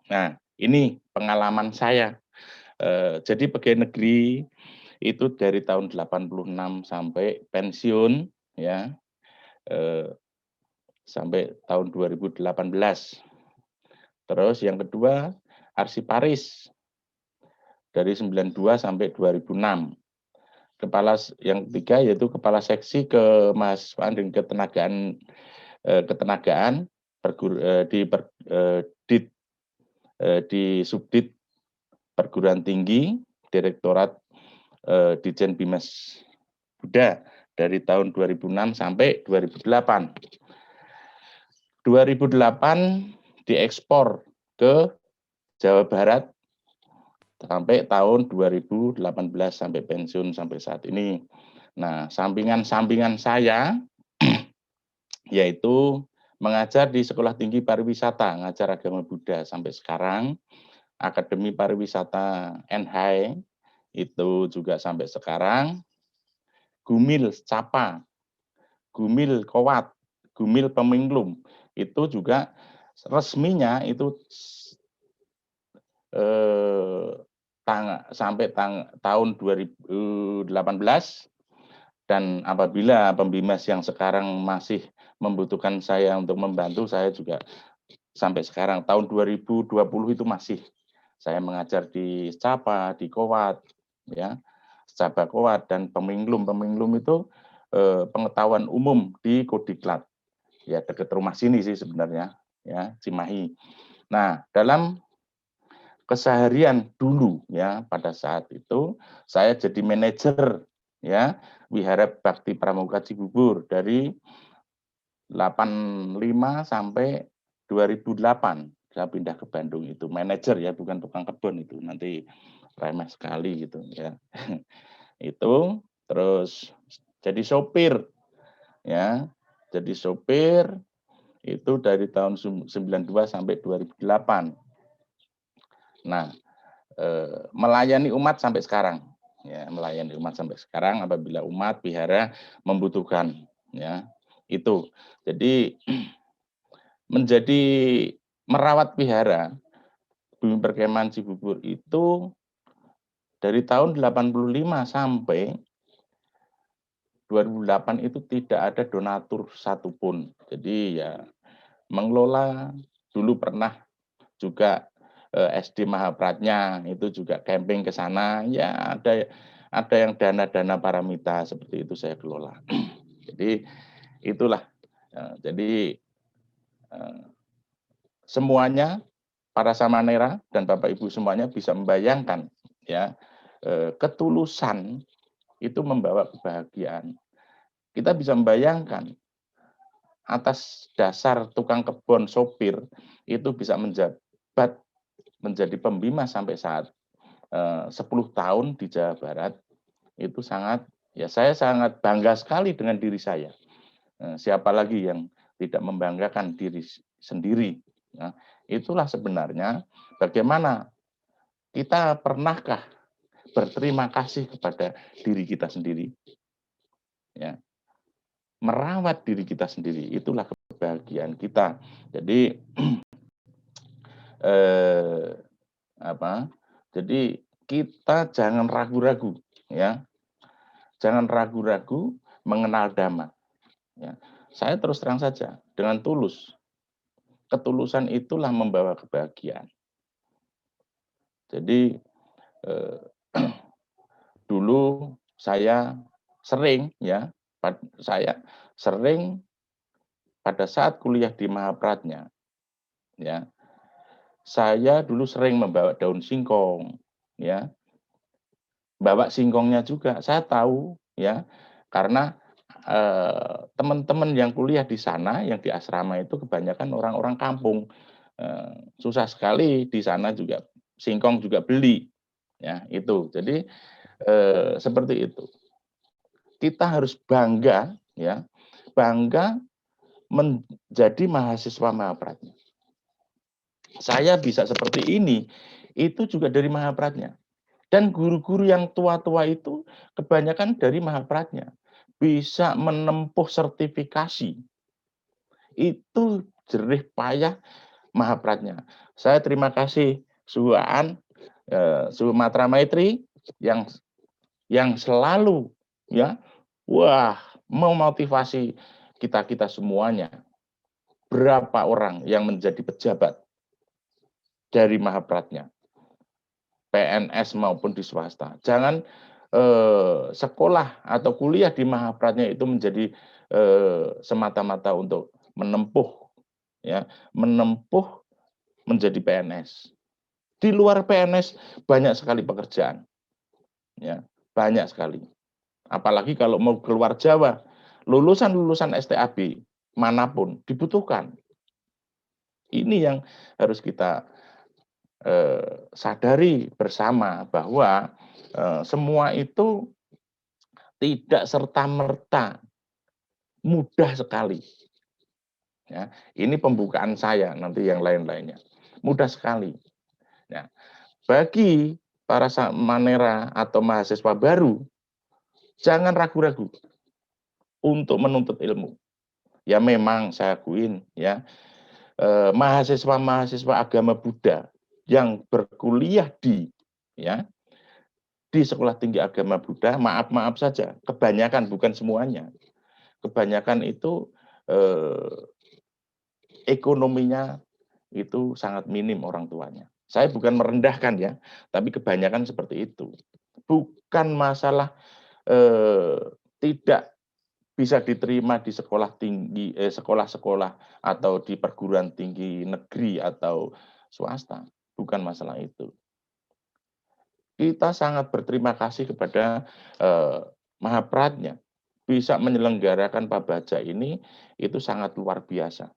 Nah, ini pengalaman saya. Jadi pegawai negeri itu dari tahun 86 sampai pensiun ya, eee, sampai tahun 2018. Terus yang kedua arsiparis dari 92 sampai 2006. Yang ketiga yaitu kepala seksi kemahasiswaan dan ketenagaan di Subdit Perguruan Tinggi Direktorat Ditjen Bimas Buda dari tahun 2006 sampai 2008. 2008 diekspor ke Jawa Barat sampai tahun 2018 sampai pensiun sampai saat ini. Nah, sampingan-sampingan saya yaitu mengajar di Sekolah Tinggi Pariwisata, ngajar agama Buddha sampai sekarang, Akademi Pariwisata NHI itu juga sampai sekarang, Gumil Capa, Gumil Kowat, Gumil Peminglum, itu juga resminya itu sampai tahun 2018, dan apabila pembimas yang sekarang masih membutuhkan saya untuk membantu, saya juga sampai sekarang tahun 2020 itu masih saya mengajar di Capa, di Kowat, ya, Capa Kowat dan Peminglum. Peminglum itu pengetahuan umum di Kodiklat, ya dekat rumah sini sih sebenarnya, ya Cimahi. Nah, dalam keseharian dulu ya pada saat itu saya jadi manajer ya Wihara Bakti Pramuka Cibubur dari 85 sampai 2008. Saya pindah ke Bandung itu manajer ya, bukan tukang kebun itu. Nanti remeh sekali gitu ya. Itu terus jadi sopir ya. Jadi sopir itu dari tahun 92 sampai 2008. Nah, melayani umat sampai sekarang ya, melayani umat sampai sekarang apabila umat wihara membutuhkan ya. Itu. Jadi menjadi merawat wihara Bumi Perkemahan Cibubur itu dari tahun 85 sampai 2008 itu tidak ada donatur satupun. Jadi ya mengelola dulu pernah juga SD Mahapratnya itu juga camping ke sana ya ada yang dana-dana paramita seperti itu saya kelola. Jadi itulah jadi semuanya para samanera dan Bapak Ibu semuanya bisa membayangkan ya ketulusan itu membawa kebahagiaan. Kita bisa membayangkan atas dasar tukang kebun sopir itu bisa menjabat menjadi pembina sampai saat 10 tahun di Jawa Barat itu sangat ya saya sangat bangga sekali dengan diri saya. Siapa lagi yang tidak membanggakan diri sendiri. Nah, itulah sebenarnya bagaimana kita pernahkah berterima kasih kepada diri kita sendiri. Ya, merawat diri kita sendiri itulah kebahagiaan kita. Jadi apa? Jadi kita jangan ragu-ragu ya. Jangan ragu-ragu mengenal Dhamma ya. Saya terus terang saja dengan tulus. Ketulusan itulah membawa kebahagiaan. Jadi dulu saya sering ya, saya sering pada saat kuliah di Mahapratnya ya, saya dulu sering membawa daun singkong ya, bawa singkongnya juga saya tahu ya, karena teman-teman yang kuliah di sana yang di asrama itu kebanyakan orang-orang kampung, susah sekali di sana juga singkong juga beli ya itu. Jadi seperti itu. Kita harus bangga ya, bangga menjadi mahasiswa Mahapratnya. Saya bisa seperti ini, itu juga dari Mahapratnya. Dan guru-guru yang tua-tua itu kebanyakan dari Mahapratnya. Bisa menempuh sertifikasi. Itu jerih payah Mahapratnya. Saya terima kasih Suhaan, Sumatra Maitri yang selalu ya, wah, memotivasi kita-kita semuanya. Berapa orang yang menjadi pejabat dari Mahapratnya, PNS maupun di swasta. Jangan sekolah atau kuliah di Mahapratnya itu menjadi semata-mata untuk menempuh menjadi PNS. Di luar PNS banyak sekali pekerjaan, ya, banyak sekali. Apalagi kalau mau keluar Jawa, lulusan-lulusan STAB manapun dibutuhkan. Ini yang harus kita sadari bersama bahwa semua itu tidak serta-merta mudah sekali. Ya, ini pembukaan saya, nanti yang lain-lainnya. Mudah sekali. Ya, bagi para manera atau mahasiswa baru, jangan ragu-ragu untuk menuntut ilmu. Ya memang saya akuin ya, mahasiswa-mahasiswa agama Buddha yang berkuliah ya di Sekolah Tinggi Agama Buddha, maaf saja, kebanyakan, bukan semuanya. Kebanyakan itu ekonominya itu sangat minim orang tuanya. Saya bukan merendahkan ya, tapi kebanyakan seperti itu. Bukan masalah tidak bisa diterima di sekolah tinggi, sekolah-sekolah atau di perguruan tinggi negeri atau swasta. Bukan masalah itu. Kita sangat berterima kasih kepada Mahapratnya. Bisa menyelenggarakan Pabaja ini itu sangat luar biasa.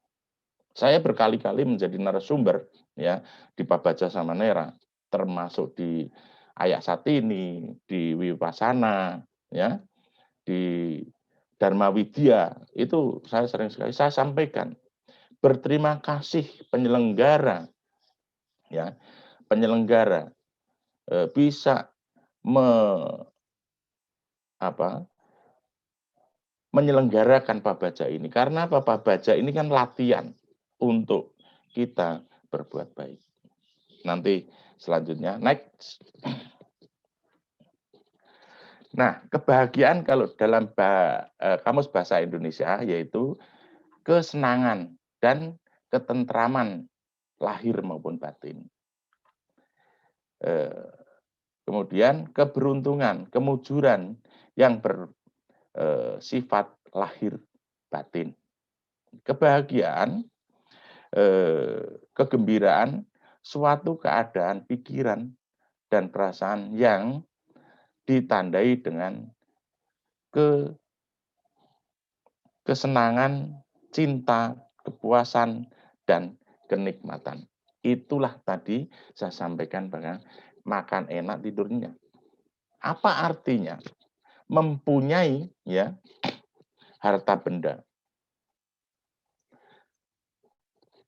Saya berkali-kali menjadi narasumber ya di Pabaja Samanera, termasuk di Ayak Satini, di Wipasana, ya, di Dharma Widya. Itu saya sering sekali saya sampaikan. Berterima kasih penyelenggara, ya, penyelenggara bisa menyelenggarakan Pabaja ini. Karena Pabaja ini kan latihan untuk kita berbuat baik. Nanti selanjutnya, next. Nah, kebahagiaan kalau dalam Kamus Bahasa Indonesia yaitu kesenangan dan ketentraman lahir maupun batin. Kemudian keberuntungan, kemujuran yang bersifat lahir batin. Kebahagiaan, kegembiraan, suatu keadaan pikiran dan perasaan yang ditandai dengan kesenangan, cinta, kepuasan, dan kenikmatan. Itulah tadi saya sampaikan bahwa makan enak tidurnya. Apa artinya? Mempunyai ya harta benda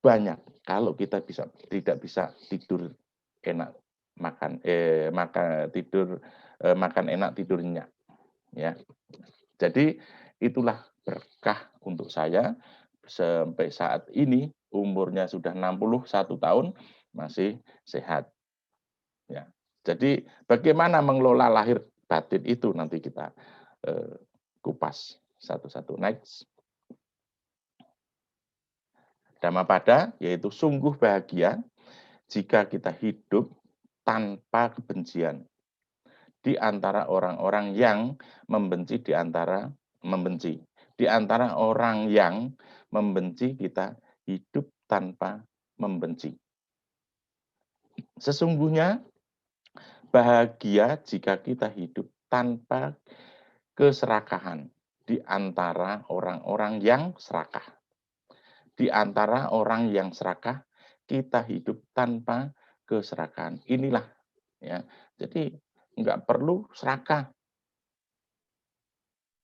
banyak. Kalau kita tidak bisa tidur enak, makan enak tidurnya, ya. Jadi itulah berkah untuk saya sampai saat ini umurnya sudah 61 tahun masih sehat. Ya. Jadi bagaimana mengelola lahir batin itu nanti kita kupas satu-satu. Next. Dhammapada yaitu sungguh bahagia jika kita hidup tanpa kebencian di antara orang-orang yang membenci, di antara orang yang membenci, kita hidup tanpa membenci. Sesungguhnya bahagia jika kita hidup tanpa keserakahan di antara orang-orang yang serakah. Di antara orang yang serakah, kita hidup tanpa keserakahan. Inilah ya. Jadi enggak perlu serakah.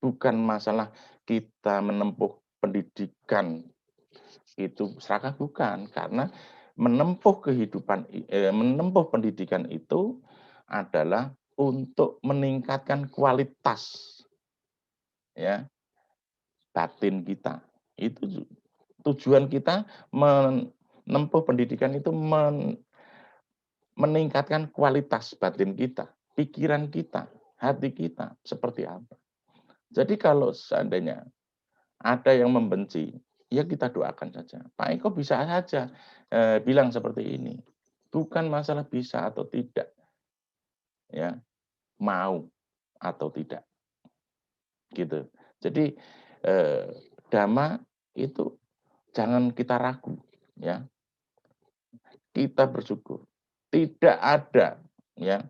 Bukan masalah kita menempuh pendidikan itu serakah, bukan, karena menempuh menempuh pendidikan itu adalah untuk meningkatkan kualitas ya batin kita. Itu tujuan kita nempuh pendidikan itu meningkatkan kualitas batin kita, pikiran kita, hati kita seperti apa. Jadi kalau seandainya ada yang membenci, ya kita doakan saja. Pak Eko bisa saja bilang seperti ini. Bukan masalah bisa atau tidak, ya, mau atau tidak, gitu. Jadi dhamma itu jangan kita ragu, ya. Kita bersyukur. Tidak ada, ya,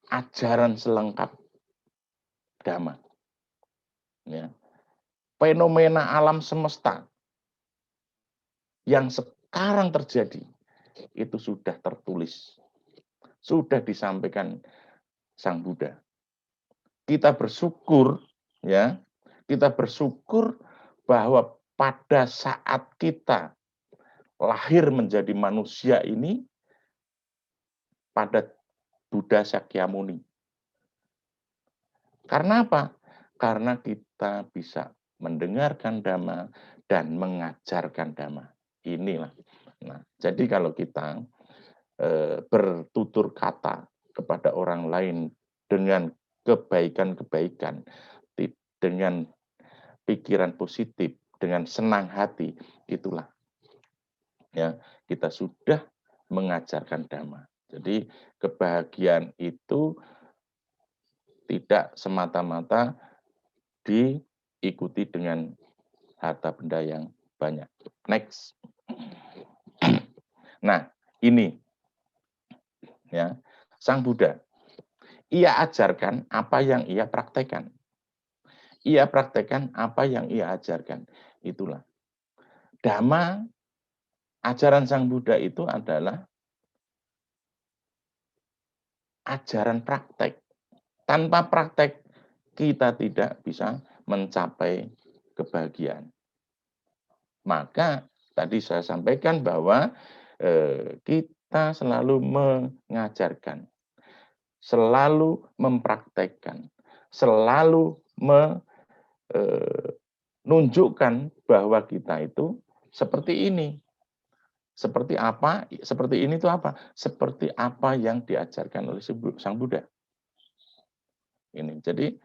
ajaran selengkap dhamma, ya. Fenomena alam semesta yang sekarang terjadi itu sudah tertulis, sudah disampaikan Sang Buddha. Kita bersyukur, ya, kita bersyukur bahwa pada saat kita lahir menjadi manusia ini pada Buddha Sakyamuni. Karena apa? Karena kita bisa mendengarkan dhamma dan mengajarkan dhamma. Inilah. Nah, jadi kalau kita bertutur kata kepada orang lain dengan kebaikan-kebaikan, dengan pikiran positif, dengan senang hati, itulah, ya, kita sudah mengajarkan dhamma. Jadi kebahagiaan itu tidak semata-mata diikuti dengan harta benda yang banyak. Next. Nah, ini, ya, Sang Buddha. Ia ajarkan apa yang ia praktekkan. Ia praktekkan apa yang ia ajarkan. Itulah. Dhamma, ajaran Sang Buddha itu adalah ajaran praktek. Tanpa praktek, kita tidak bisa mencapai kebahagiaan. Maka tadi saya sampaikan bahwa kita selalu mengajarkan, selalu mempraktekkan, selalu menunjukkan bahwa kita itu seperti ini. Seperti apa? Seperti ini itu apa? Seperti apa yang diajarkan oleh Sang Buddha. Ini. Jadi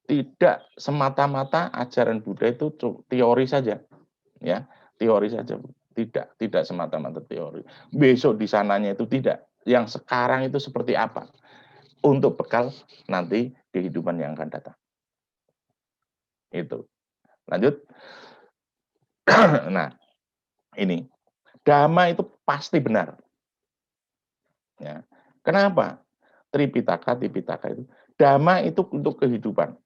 tidak semata-mata ajaran Buddha itu teori saja, ya, teori saja. Tidak semata-mata teori. Besok di sananya itu tidak. Yang sekarang itu seperti apa? Untuk bekal nanti kehidupan yang akan datang. Itu. Lanjut. Nah, ini dhamma itu pasti benar. Ya. Kenapa? Tripitaka itu. Dhamma itu untuk kehidupan.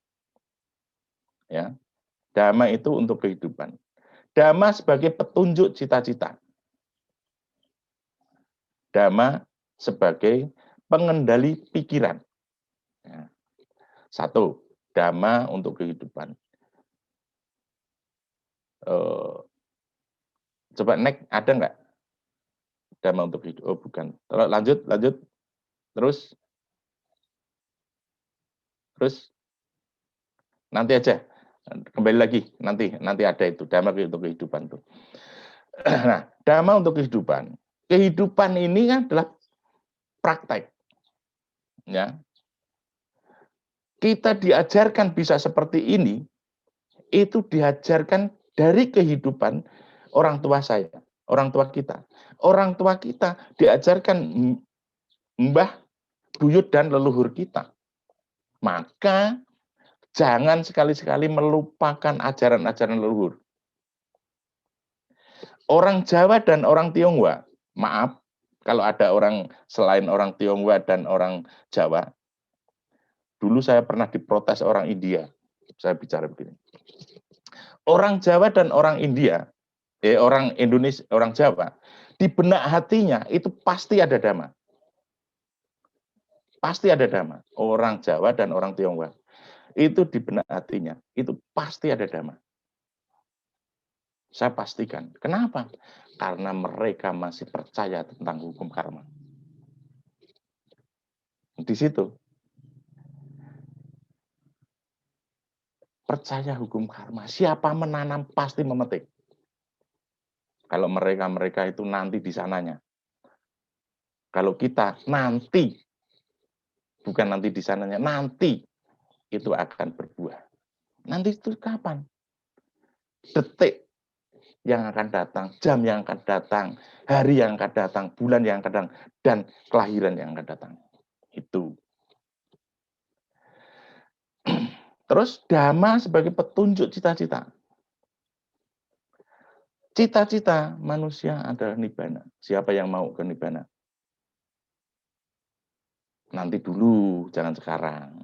Ya. Dhamma itu untuk kehidupan. Dhamma sebagai petunjuk cita-cita. Dhamma sebagai pengendali pikiran. Ya. Satu, dhamma untuk kehidupan. Coba next, ada nggak dhamma untuk hidup? Oh, bukan. Lanjut. Terus nanti aja. Kembali lagi, nanti ada itu dhamma untuk kehidupan tuh. Nah, dhamma untuk kehidupan. Kehidupan ini adalah praktek. Ya. Kita diajarkan bisa seperti ini, itu diajarkan dari kehidupan orang tua saya, orang tua kita. Orang tua kita diajarkan mbah, buyut, dan leluhur kita. Maka jangan sekali-sekali melupakan ajaran-ajaran leluhur. Orang Jawa dan orang Tionghoa, maaf, kalau ada orang selain orang Tionghoa dan orang Jawa, dulu saya pernah diprotes orang India. Saya bicara begini. Orang Jawa dan orang India, orang Indonesia, orang Jawa, di benak hatinya itu pasti ada dhamma. Pasti ada dhamma. Orang Jawa dan orang Tionghoa. Itu di benak hatinya, itu pasti ada dhamma. Saya pastikan. Kenapa? Karena mereka masih percaya tentang hukum karma. Di situ. Percaya hukum karma. Siapa menanam pasti memetik. Kalau mereka itu nanti di sananya. Kalau kita nanti, bukan nanti di sananya, nanti itu akan berbuah. Nanti itu kapan? Detik yang akan datang, jam yang akan datang, hari yang akan datang, bulan yang akan datang, dan kelahiran yang akan datang. Itu. Terus dhamma sebagai petunjuk cita-cita. Cita-cita manusia adalah nibbana. Siapa yang mau ke nibbana? Nanti dulu, jangan sekarang.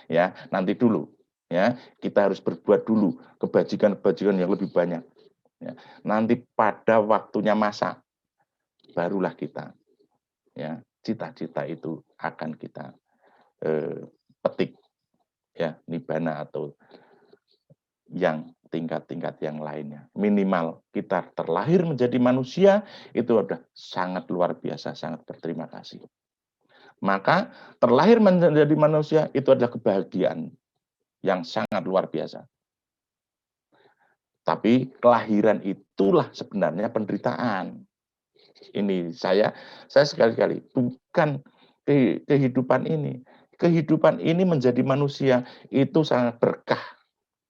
Ya, nanti dulu. Ya, kita harus berbuat dulu kebajikan-kebajikan yang lebih banyak. Ya, nanti pada waktunya masa barulah kita, ya, cita-cita itu akan kita petik, ya, nibbana atau yang tingkat-tingkat yang lainnya. Minimal kita terlahir menjadi manusia itu sudah sangat luar biasa, sangat berterima kasih. Maka terlahir menjadi manusia itu adalah kebahagiaan yang sangat luar biasa. Tapi kelahiran itulah sebenarnya penderitaan. Ini saya sekali-kali bukan kehidupan ini. Kehidupan ini menjadi manusia itu sangat berkah,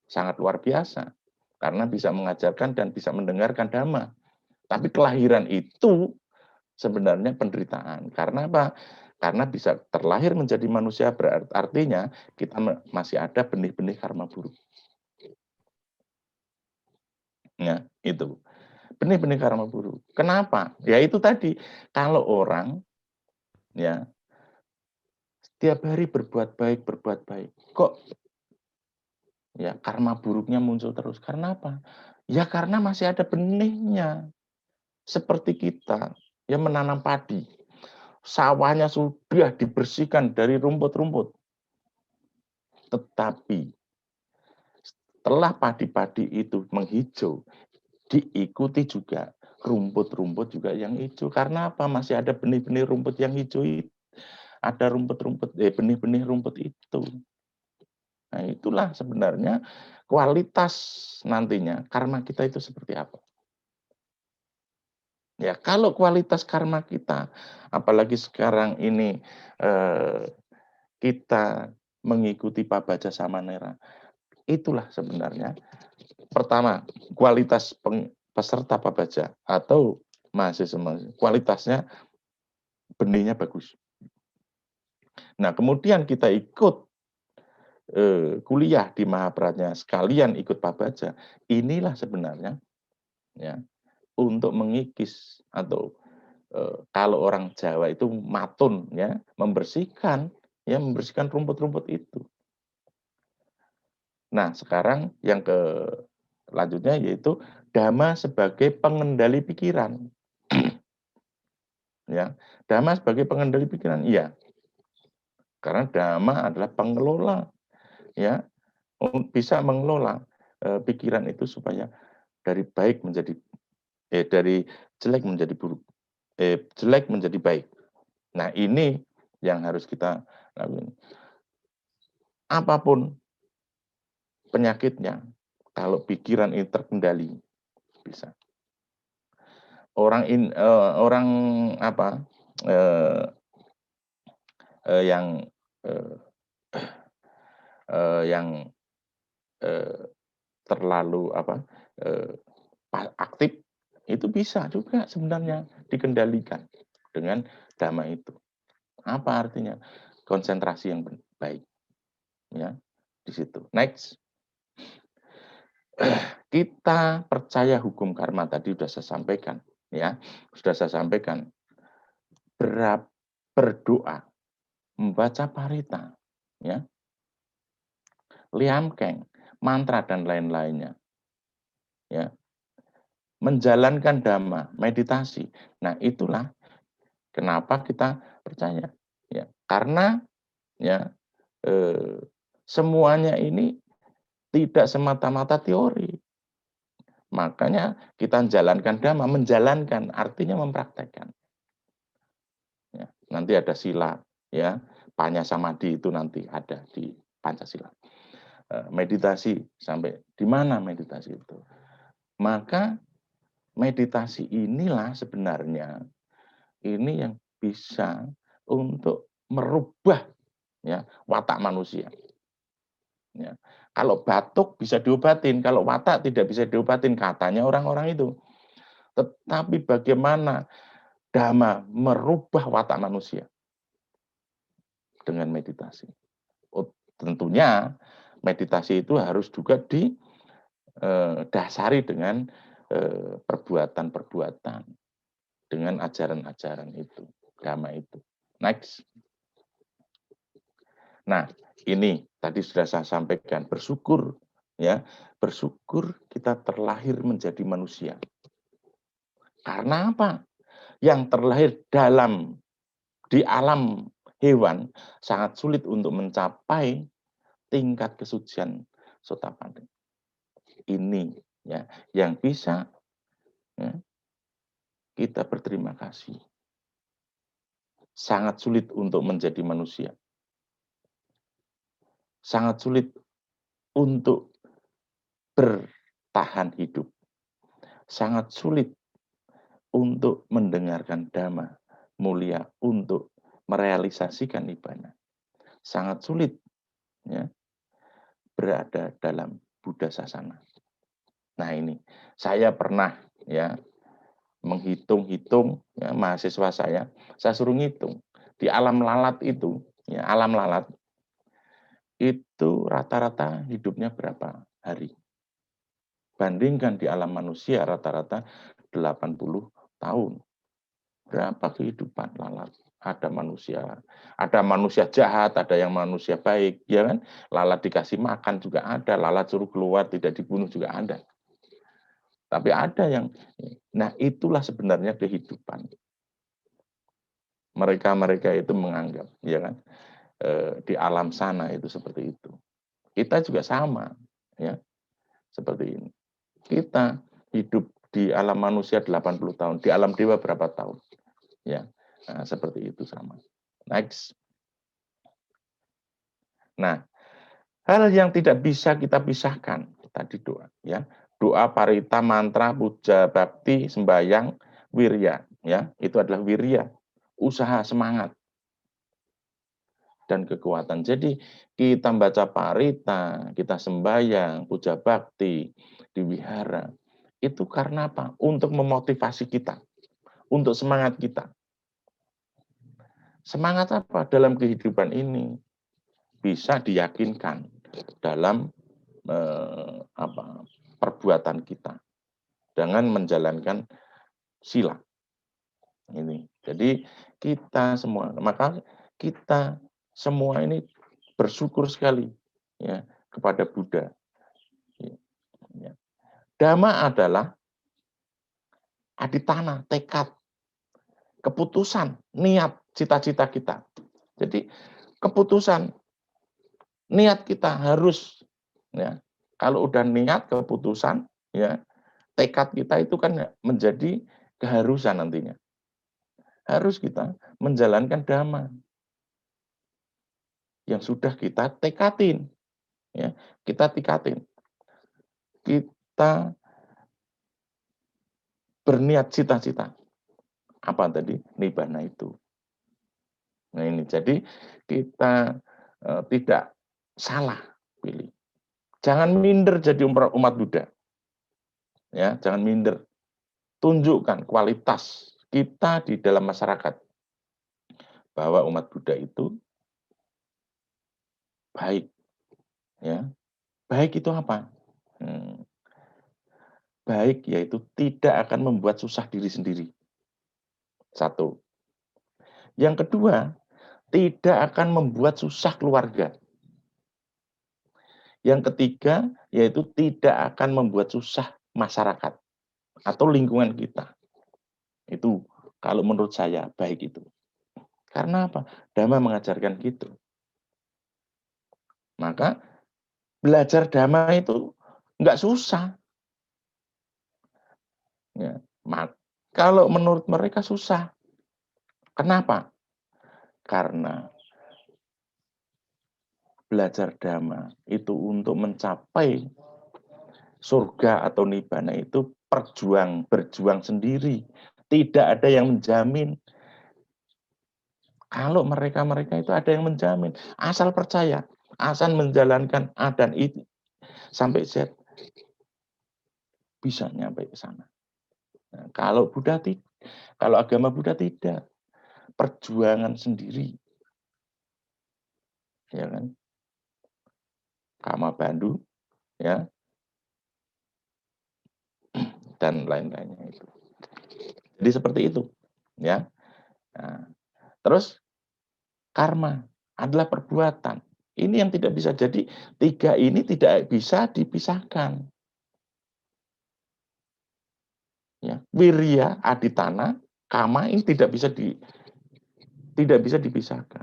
sangat luar biasa. Karena bisa mengajarkan dan bisa mendengarkan dhamma. Tapi kelahiran itu sebenarnya penderitaan. Karena apa? Karena bisa terlahir menjadi manusia artinya kita masih ada benih-benih karma buruk. Ya, itu. Benih-benih karma buruk. Kenapa? Ya itu tadi, kalau orang ya setiap hari berbuat baik, kok ya karma buruknya muncul terus. Karena apa? Ya karena masih ada benihnya. Seperti kita yang menanam padi. Sawahnya sudah dibersihkan dari rumput-rumput. Tetapi setelah padi-padi itu menghijau, diikuti juga rumput-rumput juga yang hijau. Karena apa? Masih ada benih-benih rumput yang hijau itu. Ada benih-benih rumput itu. Nah, itulah sebenarnya kualitas nantinya karma kita itu seperti apa. Ya, kalau kualitas karma kita, apalagi sekarang ini kita mengikuti Pabaja Samanera, itulah sebenarnya pertama kualitas peserta Pabaja atau mahasiswa kualitasnya benihnya bagus. Nah, kemudian kita ikut kuliah di Mahabharatnya sekalian ikut Pabaja, inilah sebenarnya ya untuk mengikis atau kalau orang Jawa itu matun ya, membersihkan rumput-rumput itu. Nah, sekarang yang lanjutnya yaitu dhamma sebagai pengendali pikiran. Ya, dhamma sebagai pengendali pikiran. Iya. Karena dhamma adalah pengelola ya, bisa mengelola pikiran itu supaya dari baik menjadi dari jelek menjadi buruk. Jelek menjadi baik. Nah, ini yang harus kita lakukan. Apapun penyakitnya, kalau pikiran ini terkendali, bisa. Orang apa yang yang terlalu apa aktif itu bisa juga sebenarnya dikendalikan dengan dhamma itu. Apa artinya? Konsentrasi yang baik. Ya, di situ. Next. Kita percaya hukum karma tadi sudah saya sampaikan, ya. Sudah saya sampaikan. Berdoa, membaca parita, ya. Liamkeng, mantra dan lain-lainnya. Ya. Menjalankan dhamma, meditasi. Nah, itulah kenapa kita percaya. Ya, karena ya semuanya ini tidak semata-mata teori. Makanya kita menjalankan dhamma, menjalankan artinya mempraktekkan. Ya, nanti ada sila, ya, panya samadhi itu nanti ada di Pancasila. Meditasi sampai di mana meditasi itu? Maka meditasi inilah sebenarnya ini yang bisa untuk merubah ya watak manusia. Ya. Kalau batuk bisa diobatin, kalau watak tidak bisa diobatin katanya orang-orang itu. Tetapi bagaimana Dhamma merubah watak manusia dengan meditasi? Oh, tentunya meditasi itu harus juga didasari dengan perbuatan-perbuatan, dengan ajaran-ajaran itu, Dhamma itu. Next. Nah, ini tadi sudah saya sampaikan, bersyukur ya, bersyukur kita terlahir menjadi manusia. Karena apa? Yang terlahir di alam hewan sangat sulit untuk mencapai tingkat kesucian Sotapanna. Ini ya yang bisa ya, kita berterima kasih. Sangat sulit untuk menjadi manusia. Sangat sulit untuk bertahan hidup. Sangat sulit untuk mendengarkan Dhamma mulia, untuk merealisasikan nibbana. Sangat sulit ya, berada dalam Buddha Sasana. Nah ini, saya pernah ya menghitung-hitung ya, mahasiswa saya suruh ngitung di alam lalat itu, ya alam lalat itu rata-rata hidupnya berapa hari. Bandingkan di alam manusia rata-rata 80 tahun. Berapa kehidupan lalat? Ada manusia jahat, ada yang manusia baik, ya kan? Lalat dikasih makan juga ada, lalat suruh keluar tidak dibunuh juga ada. Tapi ada yang, nah itulah sebenarnya kehidupan. Mereka itu menganggap, ya kan, di alam sana itu seperti itu. Kita juga sama, ya, seperti ini. Kita hidup di alam manusia 80 tahun, di alam dewa berapa tahun, ya, nah, seperti itu sama. Next. Nah, hal yang tidak bisa kita pisahkan tadi doa, ya, doa, parita, mantra, puja, bakti, sembahyang, wirya, ya, itu adalah wirya, usaha, semangat, dan kekuatan. Jadi kita baca parita, kita sembahyang, puja bakti, di wihara, itu karena apa? Untuk memotivasi kita, untuk semangat kita. Semangat apa dalam kehidupan ini? Bisa diyakinkan dalam perbuatan kita dengan menjalankan sila. Ini. Jadi kita semua, maka kita semua ini bersyukur sekali ya kepada Buddha. Ya. Dhamma adalah aditana, tekad, keputusan, niat, cita-cita kita. Jadi keputusan, niat kita harus ya. Kalau udah niat, keputusan, ya tekad kita itu kan menjadi keharusan nantinya. Harus kita menjalankan Dhamma yang sudah kita tekatin, ya kita tikatin. Kita berniat cita-cita. Apa tadi? Nibbana itu. Nah ini, jadi kita tidak salah pilih. Jangan minder jadi umat Buddha. Ya, jangan minder. Tunjukkan kualitas kita di dalam masyarakat. Bahwa umat Buddha itu baik. Ya. Baik itu apa? Baik yaitu tidak akan membuat susah diri sendiri. Satu. Yang kedua, tidak akan membuat susah keluarga. Yang ketiga, yaitu tidak akan membuat susah masyarakat atau lingkungan kita. Itu kalau menurut saya baik itu. Karena apa? Dhamma mengajarkan gitu. Maka belajar Dhamma itu nggak susah. Ya. Kalau menurut mereka susah. Kenapa? Karena belajar Dhamma itu untuk mencapai surga atau nibbana itu berjuang sendiri. Tidak ada yang menjamin. Kalau mereka itu ada yang menjamin. Asal percaya, asal menjalankan A dan I sampai Z, bisa nyampe ke sana. Nah, kalau agama Buddha tidak, perjuangan sendiri, ya kan? Kama Bandhu, ya, dan lain-lainnya itu. Jadi seperti itu, ya. Nah, terus karma adalah perbuatan. Ini yang tidak bisa. Jadi 3 ini tidak bisa dipisahkan. Ya, wirya, aditana, kama ini tidak bisa dipisahkan.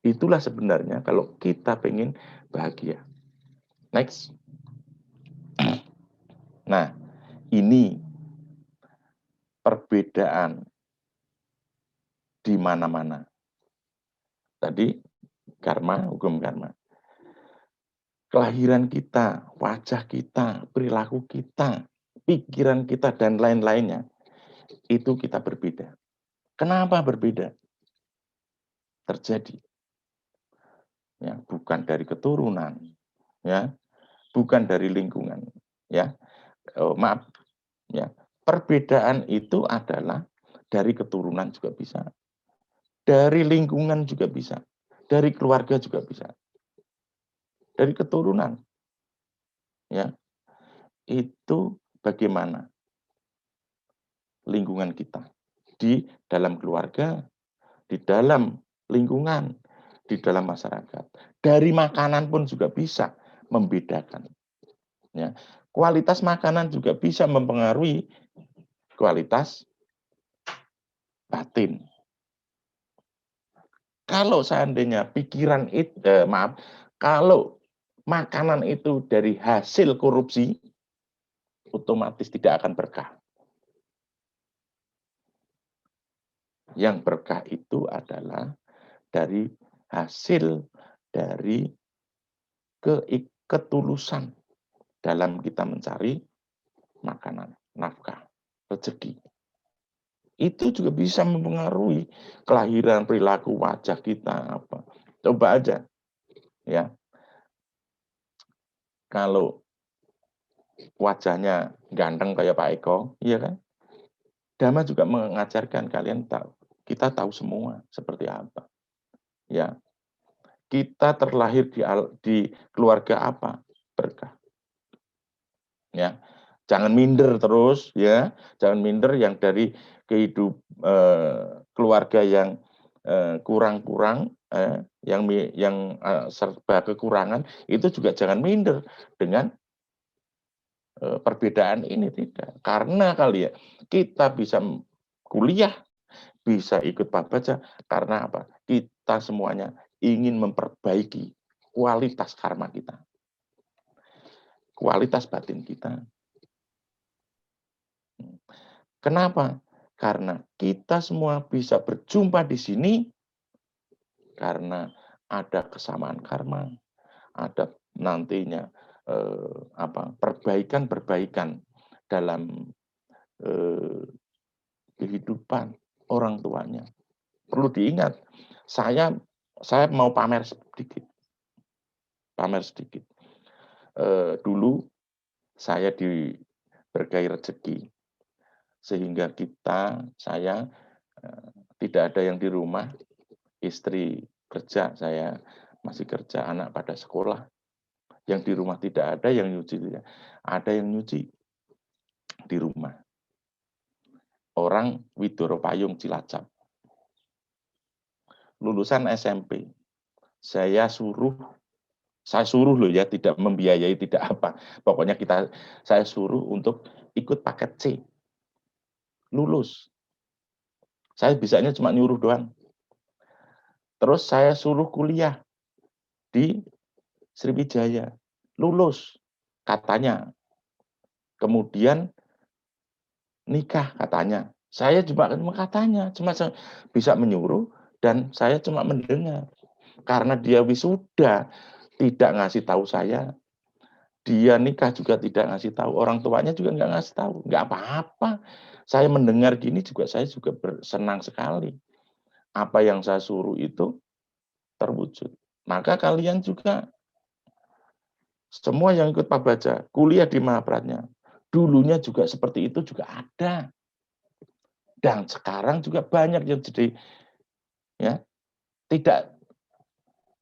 Itulah sebenarnya kalau kita pengen bahagia. Next. Nah, ini perbedaan di mana-mana. Tadi karma, hukum karma. Kelahiran kita, wajah kita, perilaku kita, pikiran kita, dan lain-lainnya, itu kita berbeda. Kenapa berbeda? Terjadi. Ya, bukan dari keturunan, ya, bukan dari lingkungan, ya. Maaf, ya. Perbedaan itu adalah dari keturunan juga bisa, dari lingkungan juga bisa, dari keluarga juga bisa, dari keturunan, ya. Itu bagaimana lingkungan kita di dalam keluarga, di dalam lingkungan, di dalam masyarakat. Dari makanan pun juga bisa membedakan. Ya. Kualitas makanan juga bisa mempengaruhi kualitas batin. Kalau seandainya kalau makanan itu dari hasil korupsi, otomatis tidak akan berkah. Yang berkah itu adalah dari hasil dari ketulusan dalam kita mencari makanan, nafkah, rezeki. Itu juga bisa mempengaruhi kelahiran, perilaku, wajah kita apa. Coba aja, ya. Kalau wajahnya ganteng kayak Pak Eko, iya kan? Dhamma juga mengajarkan kalian tahu, kita tahu semua seperti apa. Ya, kita terlahir di keluarga apa? Berkah. Ya, jangan minder terus, ya. Jangan minder yang dari keluarga yang kurang-kurang, yang serba kekurangan, itu juga jangan minder dengan perbedaan ini, tidak. Karena kali ya, kita bisa kuliah, bisa ikut Pabaca, karena apa? Kita semuanya ingin memperbaiki kualitas karma kita, kualitas batin kita. Kenapa? Karena kita semua bisa berjumpa di sini karena ada kesamaan karma, ada nantinya perbaikan dalam kehidupan orang tuanya. Perlu diingat, saya mau pamer sedikit. Dulu saya diberkahi rezeki sehingga saya tidak ada yang di rumah, istri kerja, saya masih kerja, anak pada sekolah. Yang di rumah tidak ada yang nyuci, ada yang nyuci di rumah. Orang Widoro Payung Cilacap. Lulusan SMP. Saya suruh loh ya, tidak membiayai, tidak apa. Pokoknya saya suruh untuk ikut paket C. Lulus. Saya bisanya cuma nyuruh doang. Terus saya suruh kuliah di Sriwijaya. Lulus katanya. Kemudian nikah katanya. Saya cuma katanya, cuma bisa menyuruh dan saya cuma mendengar. Karena dia wisuda, tidak ngasih tahu saya. Dia nikah juga tidak ngasih tahu, orang tuanya juga nggak ngasih tahu, nggak apa-apa. Saya mendengar gini juga saya juga senang sekali. Apa yang saya suruh itu terwujud. Maka kalian juga semua yang ikut Pak Baja, kuliah di Mahabratnya, dulunya juga seperti itu juga ada. Dan sekarang juga banyak yang jadi ya tidak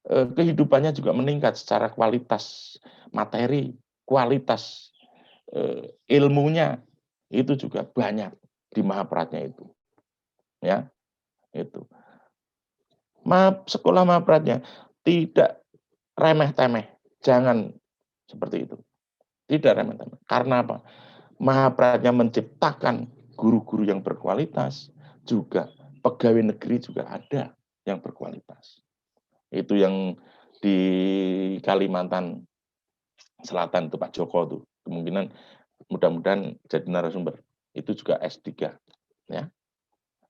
kehidupannya juga meningkat secara kualitas materi, kualitas ilmunya itu juga banyak di Mahabratnya itu, ya itu. Sekolah Mahabratnya tidak remeh-temeh, jangan seperti itu. Tidak remeh-temeh. Karena apa? Mahabratnya menciptakan guru-guru yang berkualitas, juga pegawai negeri juga ada yang berkualitas. Itu yang di Kalimantan Selatan itu Pak Joko tuh. Kemungkinan mudah-mudahan jadi narasumber. Itu juga S3 ya.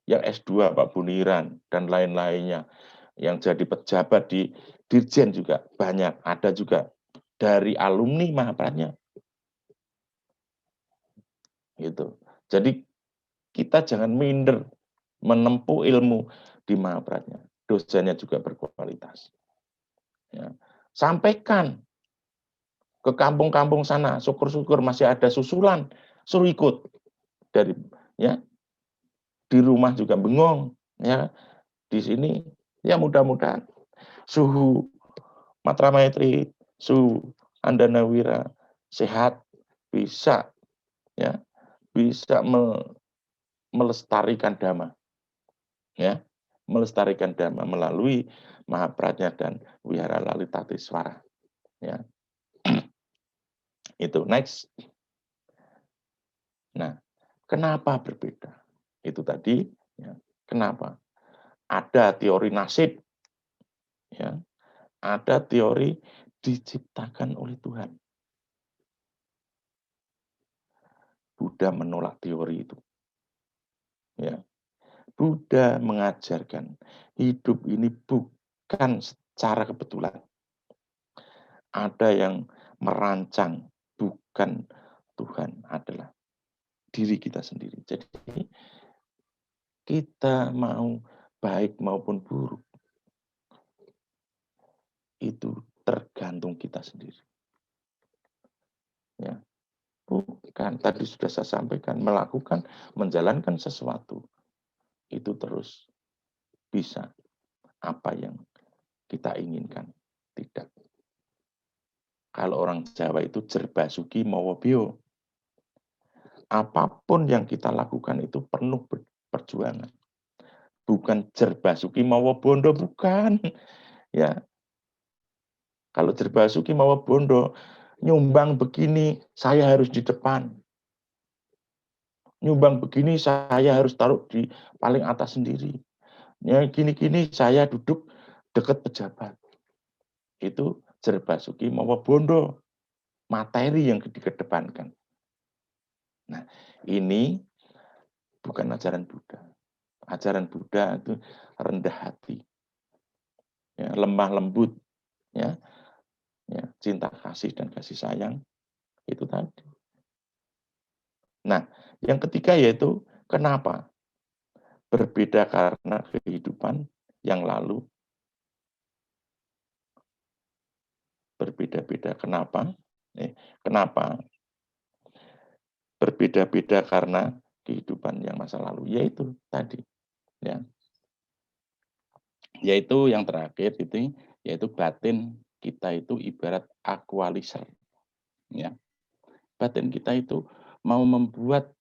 Yang S2 Pak Buniran dan lain-lainnya yang jadi pejabat di Dirjen juga banyak, ada juga dari alumni Mahabratnya. Gitu. Jadi kita jangan minder menempuh ilmu di Mahabratnya. Dosennya juga berkualitas. Ya. Sampaikan ke kampung-kampung sana, syukur-syukur masih ada susulan, suruh ikut dari ya di rumah juga bengong ya di sini ya mudah-mudahan suhu Matra Maitri, suhu Andanawira sehat bisa ya bisa melestarikan dhamma ya melestarikan dhamma melalui Mahabratnya dan Wihara Lalitatesvara ya itu next. Nah, kenapa berbeda? Itu tadi ya, kenapa? Ada teori nasib ya, ada teori diciptakan oleh Tuhan. Buddha menolak teori itu. Ya. Buddha mengajarkan hidup ini bukan secara kebetulan. Ada yang merancang, bukan Tuhan adalah diri kita sendiri. Jadi kita mau baik maupun buruk itu tergantung kita sendiri. Ya, bukan tadi sudah saya sampaikan melakukan menjalankan sesuatu itu terus bisa apa yang kita inginkan. Tidak. Kalau orang Jawa itu jerbasuki mawabio. Apapun yang kita lakukan itu penuh perjuangan. Bukan jerbasuki mawabondo, bukan. Ya, kalau jerbasuki mawabondo, nyumbang begini, saya harus di depan. Nyumbang begini, saya harus taruh di paling atas sendiri. Ya, gini-gini, saya duduk dekat pejabat. Itu jerbasuki mawabondo. Materi yang dikedepankan. Nah, ini bukan ajaran Buddha. Ajaran Buddha itu rendah hati, ya, lemah lembut, ya, ya, cinta kasih dan kasih sayang itu tadi. Nah, yang ketiga yaitu kenapa berbeda karena kehidupan yang lalu berbeda-beda. Kenapa? Kenapa berbeda-beda karena kehidupan yang masa lalu? Yaitu tadi, ya. Yaitu yang terakhir itu yaitu batin kita itu ibarat equalizer ya. Batin kita itu mau membuat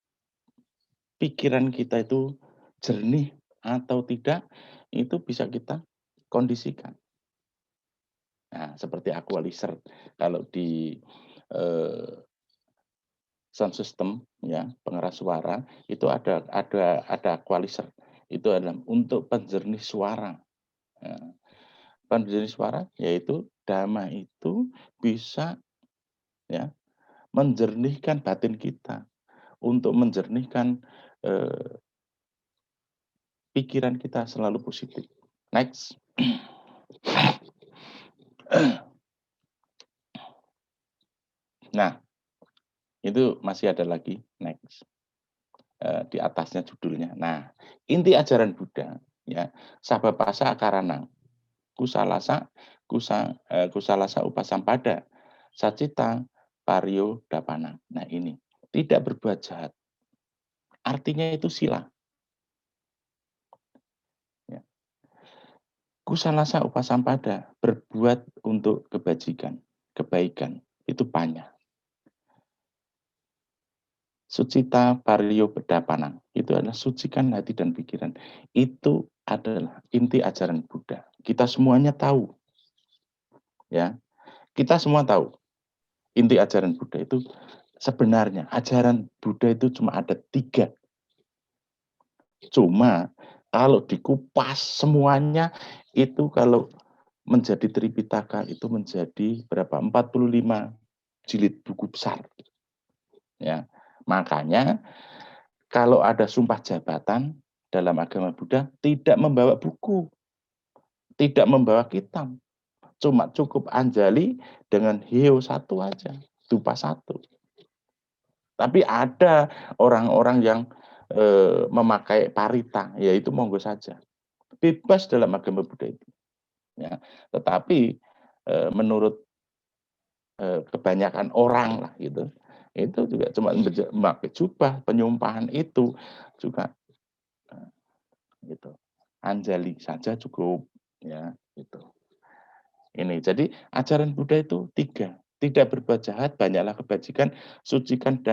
pikiran kita itu jernih atau tidak itu bisa kita kondisikan. Nah, seperti equalizer kalau di eh, sound system ya, pengeras suara itu ada equalizer. Itu adalah untuk penjernih suara. Nah, penjernih suara yaitu dhamma itu bisa ya menjernihkan batin kita untuk menjernihkan pikiran kita selalu positif. Next. Nah, itu masih ada lagi, next. Di atasnya judulnya. Nah, inti ajaran Buddha, ya, sabapasa karanang, kusalasa, kusalasa upasampada, sacita, paryo dapana. Nah ini, tidak berbuat jahat. Artinya itu sila. Ya. Kusalasa upasampada, berbuat untuk kebajikan, kebaikan, itu panya. Sucita paryo bedapanang, itu adalah sucikan hati dan pikiran. Itu adalah inti ajaran Buddha. Kita semuanya tahu, ya. Kita semua tahu inti ajaran Buddha itu sebenarnya ajaran Buddha itu cuma ada 3. Cuma kalau dikupas semuanya itu kalau menjadi Tripitaka itu menjadi berapa? 45 jilid buku besar. Ya. Makanya kalau ada sumpah jabatan dalam agama Buddha tidak membawa buku, tidak membawa kitab. Cuma cukup anjali dengan hiyo 1 aja, dupa 1. Tapi ada orang-orang yang memakai parita, yaitu monggo saja. Bebas dalam agama Buddha itu. Ya. Tetapi menurut kebanyakan orang lah gitu, itu juga cuma memakai jubah, penyumpahan itu juga gitu. Anjali saja cukup ya gitu. Ini jadi ajaran Buddha itu 3. Tidak berbuat jahat, banyaklah kebajikan, sucikan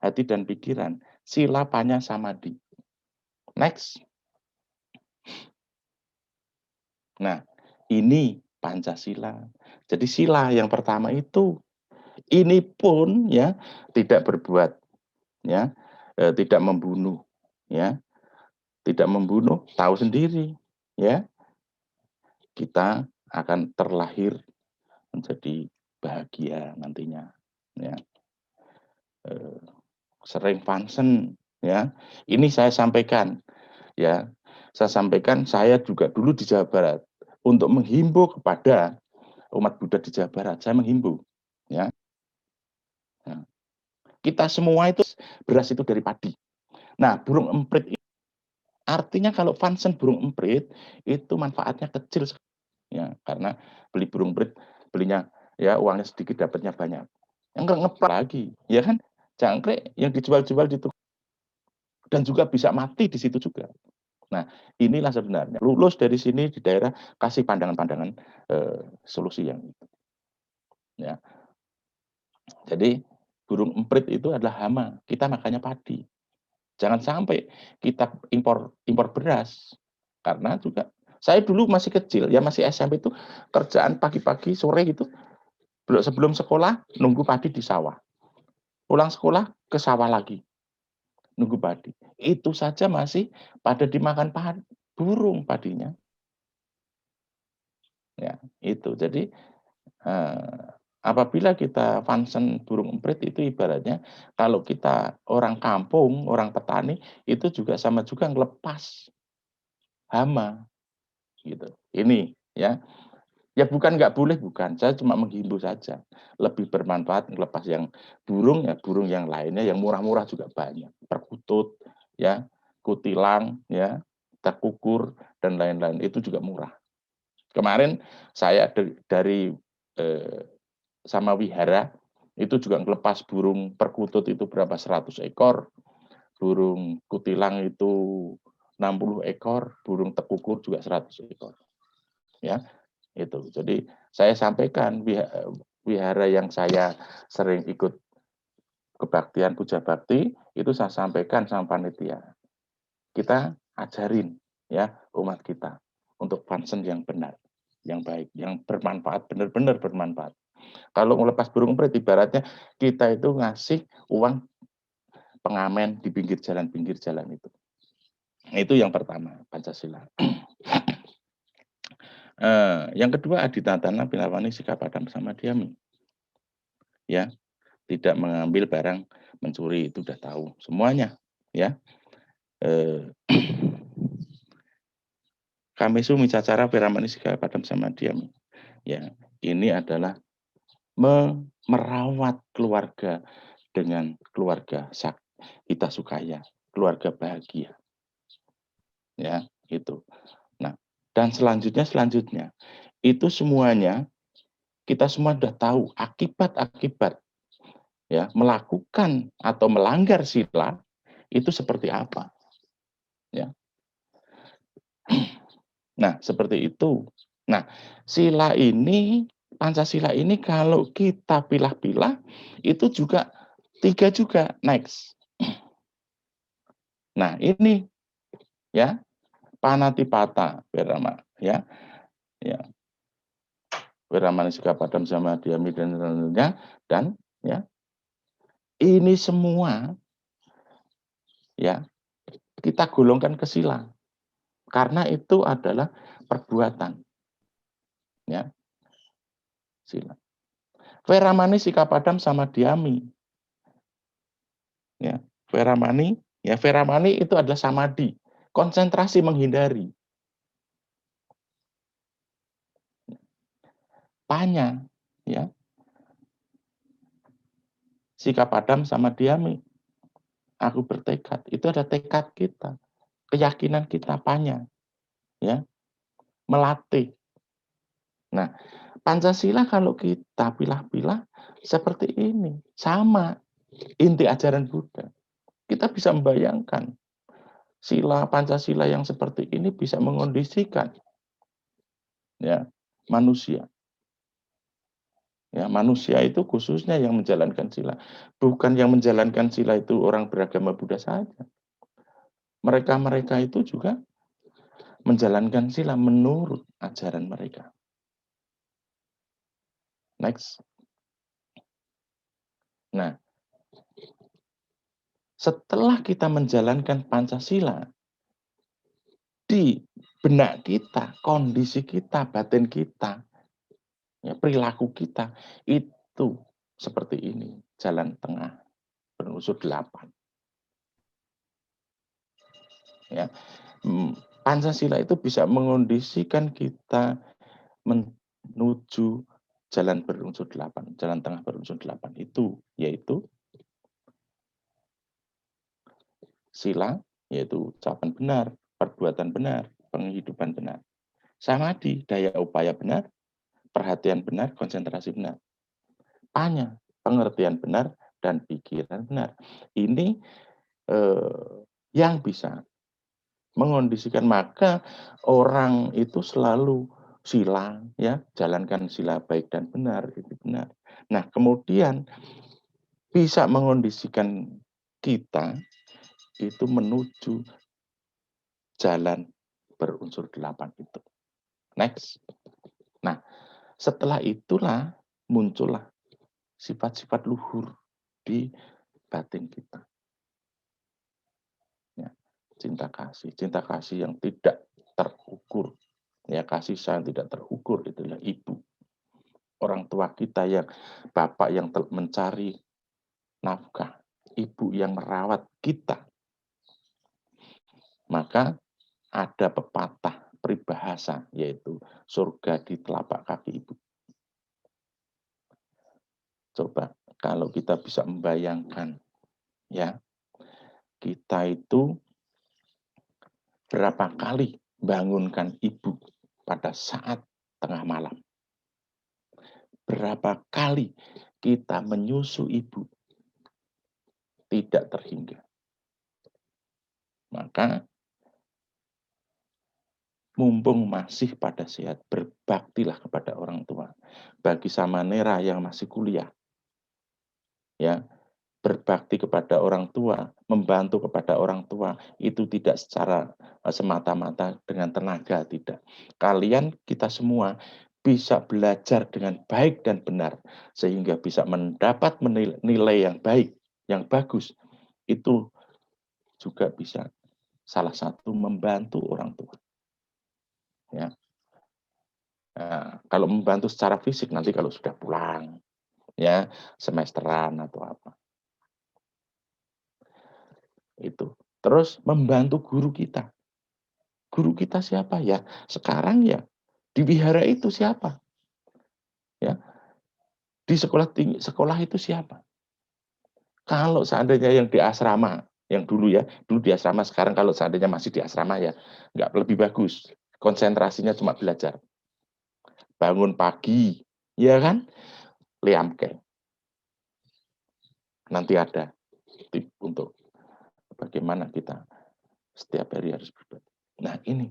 hati dan pikiran. Sila panya samadhi. Next. Nah, ini Pancasila. Jadi sila yang pertama itu ini pun ya tidak berbuat ya, tidak membunuh ya, tidak membunuh, tahu sendiri ya. Kita akan terlahir menjadi bahagia nantinya ya. Sering function ya. Ini saya sampaikan ya. Saya sampaikan saya juga dulu di Jawa Barat untuk menghimbau kepada umat Buddha di Jawa Barat. Saya menghimbau ya. Ya. Kita semua itu beras itu dari padi. Nah, burung emprit artinya kalau function burung emprit itu manfaatnya kecil ya karena beli burung emprit belinya ya uangnya sedikit dapatnya banyak. Yang ngepak lagi, ya kan? Jangkrik yang dijual-jual di dan juga bisa mati di situ juga. Nah, inilah sebenarnya lulus dari sini di daerah kasih pandangan-pandangan solusi yang itu. Ya. Jadi burung emprit itu adalah hama. Kita makanya padi. Jangan sampai kita impor beras. Karena juga saya dulu masih kecil, ya masih SMP itu kerjaan pagi-pagi sore gitu. Sebelum sekolah nunggu padi di sawah. Pulang sekolah ke sawah lagi. Nunggu padi. Itu saja masih pada dimakan burung padinya. Ya, itu. Jadi apabila kita function burung emprit itu ibaratnya kalau kita orang kampung, orang petani itu juga sama juga ngelepas hama gitu. Ini ya. Ya bukan nggak boleh bukan, saya cuma menghimbau saja. Lebih bermanfaat ngelepas yang burung ya burung yang lainnya yang murah-murah juga banyak. Perkutut ya, kutilang ya, tekukur dan lain-lain itu juga murah. Kemarin saya dari sama wihara itu juga ngelepas burung perkutut itu berapa 100 ekor, burung kutilang itu 60 ekor, burung tekukur juga 100 ekor. Ya, itu. Jadi saya sampaikan wihara yang saya sering ikut kebaktian puja bakti itu saya sampaikan sama panitia. Kita ajarin ya umat kita untuk function yang benar, yang baik, yang bermanfaat, benar-benar bermanfaat. Kalau melepas burung emprit ibaratnya kita itu ngasih uang pengamen di pinggir jalan itu. Itu yang pertama, Pancasila. Yang kedua aditatana pilawani sikap padam sama diami. Ya, tidak mengambil barang mencuri itu udah tahu semuanya ya. Kamesu micacara piramani sikap padam sama diami. Ya, ini adalah merawat keluarga dengan keluarga kita sukaya, keluarga bahagia. Ya, itu. Nah, dan selanjutnya, itu semuanya kita semua sudah tahu akibat-akibat ya melakukan atau melanggar sila itu seperti apa. Ya. Nah, seperti itu. Nah, sila ini, Pancasila ini kalau kita pilah-pilah, itu juga 3 juga, next. Nah, ini ya, Panatipata, Wirama, ya. Ya. Wiramani Sikapadam sama Diami dan selanjutnya, dan ya, ini semua ya kita golongkan ke sila. Karena itu adalah perbuatan. Ya, sila. Veramani, Sikapadam sama Diami. Ya, Veramani, ya Veramani itu adalah samadhi, konsentrasi menghindari. Panya, ya. Sikapadam sama Diami. Aku bertekad, itu ada tekad kita, keyakinan kita, panya, ya, melatih. Nah, Pancasila kalau kita pilah-pilah seperti ini, sama inti ajaran Buddha. Kita bisa membayangkan sila Pancasila yang seperti ini bisa mengondisikan ya manusia. Ya, manusia itu khususnya yang menjalankan sila. Bukan yang menjalankan sila itu orang beragama Buddha saja. Mereka-mereka itu juga menjalankan sila menurut ajaran mereka. Next. Nah, setelah kita menjalankan Pancasila, di benak kita, kondisi kita, batin kita, ya, perilaku kita, itu seperti ini, jalan tengah, berunsur 8. Ya. Pancasila itu bisa mengondisikan kita menuju jalan berunsur 8, jalan tengah berunsur 8 itu, yaitu sila, yaitu ucapan benar, perbuatan benar, penghidupan benar. Samadhi, daya upaya benar, perhatian benar, konsentrasi benar. Panya, pengertian benar, dan pikiran benar. Ini yang bisa mengondisikan, maka orang itu selalu sila, ya, jalankan sila baik dan benar, itu benar. Nah, kemudian bisa mengondisikan kita itu menuju jalan berunsur 8 itu. Next. Nah, setelah itulah muncullah sifat-sifat luhur di batin kita. Ya, cinta kasih yang tidak terukur. Ya, kasih sayang tidak terukur, itulah ibu. Orang tua kita, yang bapak yang mencari nafkah, ibu yang merawat kita. Maka ada pepatah peribahasa, yaitu surga di telapak kaki ibu. Coba kalau kita bisa membayangkan, ya, kita itu berapa kali bangunkan ibu pada saat tengah malam. Berapa kali kita menyusu ibu, tidak terhingga. Maka mumpung masih pada sehat, berbaktilah kepada orang tua. Bagi Samanera yang masih kuliah, ya, berbakti kepada orang tua, membantu kepada orang tua, itu tidak secara semata-mata dengan tenaga, tidak. Kalian, kita semua bisa belajar dengan baik dan benar, sehingga bisa mendapat nilai yang baik, yang bagus. Itu juga bisa salah satu membantu orang tua. Ya. Nah, kalau membantu secara fisik nanti kalau sudah pulang, ya, semesteran atau apa. Itu. Terus membantu guru kita. Guru kita siapa ya? Sekarang ya di wihara itu siapa? Ya. Di sekolah itu siapa? Kalau seandainya yang di asrama, yang dulu di asrama, sekarang kalau seandainya masih di asrama ya nggak lebih bagus, konsentrasinya cuma belajar. Bangun pagi, ya kan, liamke. Nanti ada tip untuk bagaimana kita setiap hari harus beribadah. Nah ini,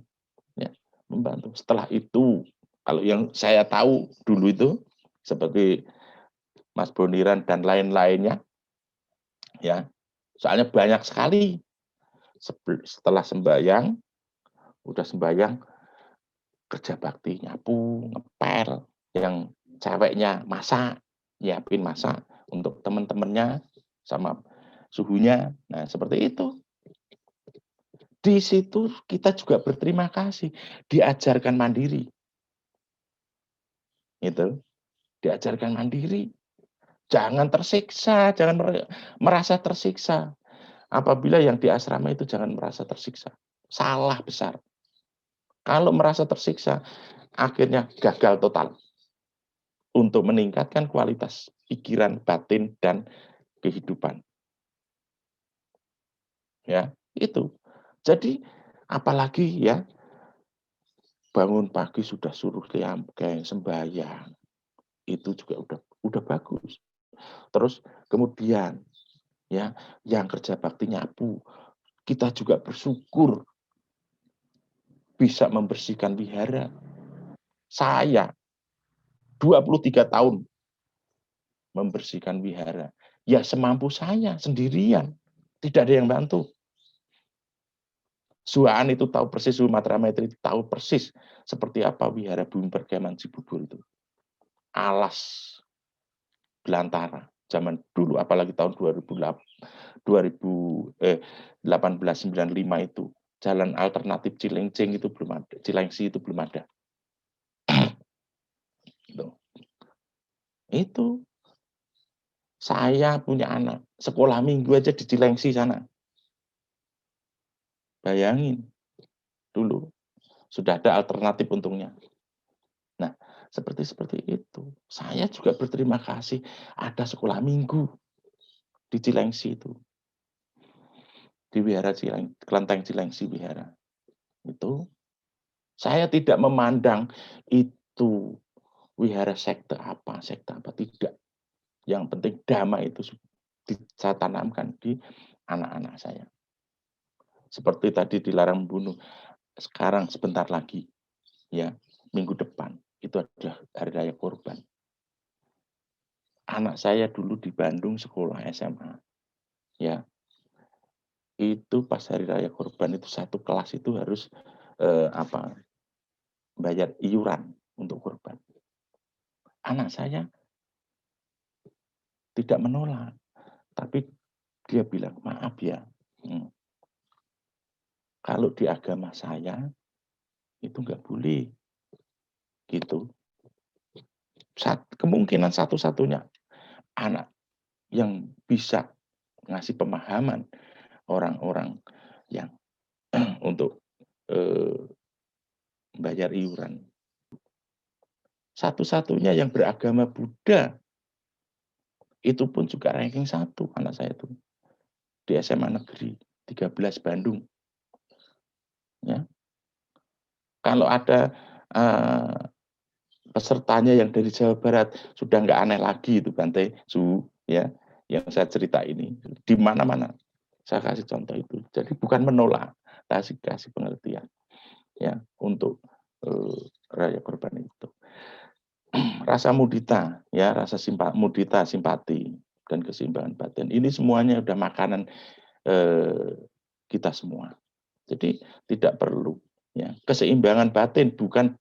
ya, membantu. Setelah itu, kalau yang saya tahu dulu itu, sebagai Mas Boniran dan lain-lainnya, ya, soalnya banyak sekali. Setelah sembahyang, udah sembahyang, kerja bakti, nyapu, ngepel, yang ceweknya masak, nyiapin masak untuk teman-temannya sama suhunya. Nah, seperti itu. Di situ kita juga berterima kasih, diajarkan mandiri. Itu, diajarkan mandiri. Jangan tersiksa, jangan merasa tersiksa. Apabila yang di asrama itu jangan merasa tersiksa. Salah besar. Kalau merasa tersiksa, akhirnya gagal total untuk meningkatkan kualitas pikiran, batin, dan kehidupan. Ya, itu. Jadi apalagi ya, bangun pagi sudah suruh kayak sembahyang. Itu juga udah bagus. Terus kemudian ya, yang kerja bakti nyapu, kita juga bersyukur bisa membersihkan wihara. Saya 23 tahun membersihkan wihara. Ya semampu saya sendirian. Tidak ada yang bantu. Suaan itu tahu persis, Sumatera Maitri tahu persis seperti apa wihara Bumi Perkemahan Cibubur itu. Alas belantara zaman dulu, apalagi tahun 1895 itu. Jalan alternatif Cilencing itu belum ada, Cilengsi itu belum ada. Itu saya punya anak, sekolah minggu aja di Cilengsi sana. Bayangin, dulu sudah ada alternatif untungnya. Nah, seperti itu. Saya juga berterima kasih ada sekolah minggu di Cilengsi itu. Di Wihara Kelenteng Cilengsi Wihara. Itu saya tidak memandang itu wihara sekte apa, tidak. Yang penting dhamma itu saya tanamkan di anak-anak saya. Seperti tadi dilarang membunuh, sekarang sebentar lagi, ya, minggu depan, itu adalah hari raya korban. Anak saya dulu di Bandung sekolah SMA, ya, itu pas hari raya korban itu satu kelas itu harus bayar iuran untuk korban. Anak saya tidak menolak, tapi dia bilang, maaf ya, kalau di agama saya itu nggak boleh, gitu. Kemungkinan satu-satunya anak yang bisa ngasih pemahaman orang-orang yang untuk bayar iuran. Satu-satunya yang beragama Buddha, itu pun juga ranking 1 anak saya itu. Di SMA Negeri 13 Bandung. Ya. Kalau ada pesertanya yang dari Jawa Barat, sudah nggak aneh lagi itu Bante Su, ya, yang saya cerita ini. Di mana-mana saya kasih contoh itu. Jadi bukan menolak, kasih pengertian, ya, untuk raya korban itu. Rasa mudita, ya, mudita, simpati, dan keseimbangan batin. Ini semuanya udah makanan kita semua. Jadi tidak perlu, ya, keseimbangan batin bukan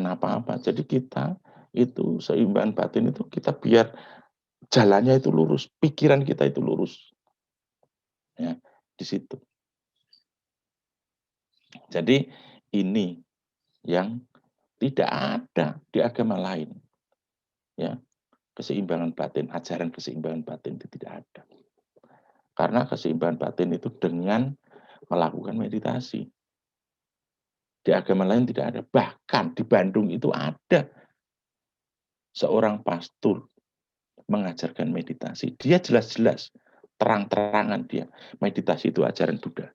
apa-apa. Jadi kita itu seimbang batin itu kita biar jalannya itu lurus, pikiran kita itu lurus. Ya, di situ. Jadi ini yang tidak ada di agama lain. Ya, keseimbangan batin, ajaran keseimbangan batin itu tidak ada. Karena keseimbangan batin itu dengan melakukan meditasi. Di agama lain tidak ada. Bahkan di Bandung itu ada seorang pastor mengajarkan meditasi, dia jelas-jelas terang-terangan dia meditasi itu ajaran Buddha.